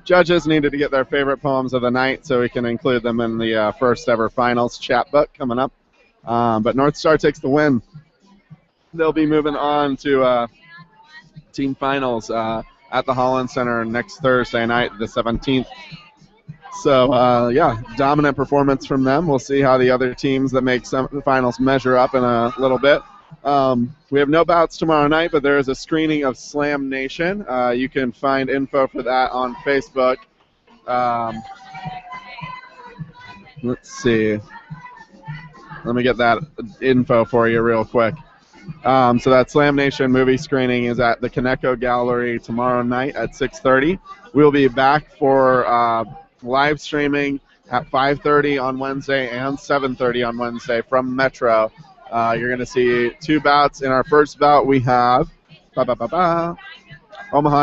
judges. Needed to get their favorite poems of the night so we can include them in the first ever finals chat book coming up. But North Star takes the win. They'll be moving on to team finals at the Holland Center next Thursday night, the 17th. So, yeah, dominant performance from them. We'll see how the other teams that make some finals measure up in a little bit. We have no bouts tomorrow night, but there is a screening of Slam Nation. You can find info for that on Facebook. Let's see. Let me get that info for you real quick. So that Slam Nation movie screening is at the Kaneko Gallery tomorrow night at 6:30. We'll be back for live streaming at 5:30 on Wednesday and 7:30 on Wednesday from Metro. You're going to see two bouts. In our first bout, we have Omaha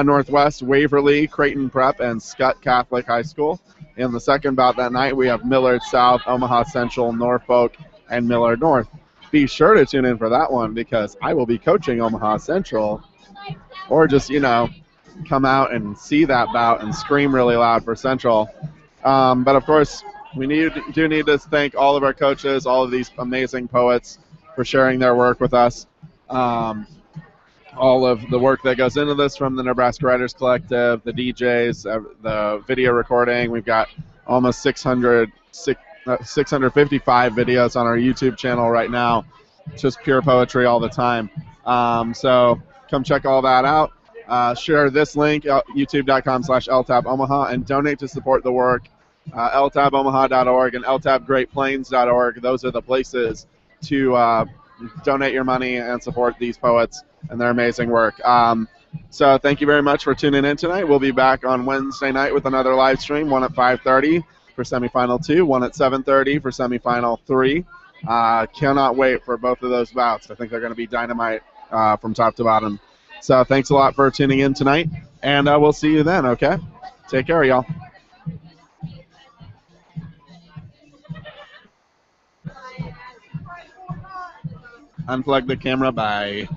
Northwest, Waverly, Creighton Prep, and Scott Catholic High School. In the second bout that night, we have Millard South, Omaha Central, Norfolk, and Millard North. Be sure to tune in for that one because I will be coaching Omaha Central, or just, come out and see that bout and scream really loud for Central. But, of course, we do need to thank all of our coaches, all of these amazing poets for sharing their work with us. All of the work that goes into this from the Nebraska Writers Collective, the DJs, the video recording. We've got almost 655 videos on our YouTube channel right now. Just pure poetry all the time. So come check all that out. Share this link, youtube.com/ltabomaha, and donate to support the work. ltabomaha.org and ltabgreatplains.org. Those are the places to donate your money and support these poets and their amazing work. So thank you very much for tuning in tonight. We'll be back on Wednesday night with another live stream, one at 5:30 for semifinal 2, one at 7:30 for semifinal 3. Cannot wait for both of those bouts. I think they're going to be dynamite from top to bottom. So thanks a lot for tuning in tonight, and we'll see you then, okay? Take care, y'all. Unplug the camera, bye.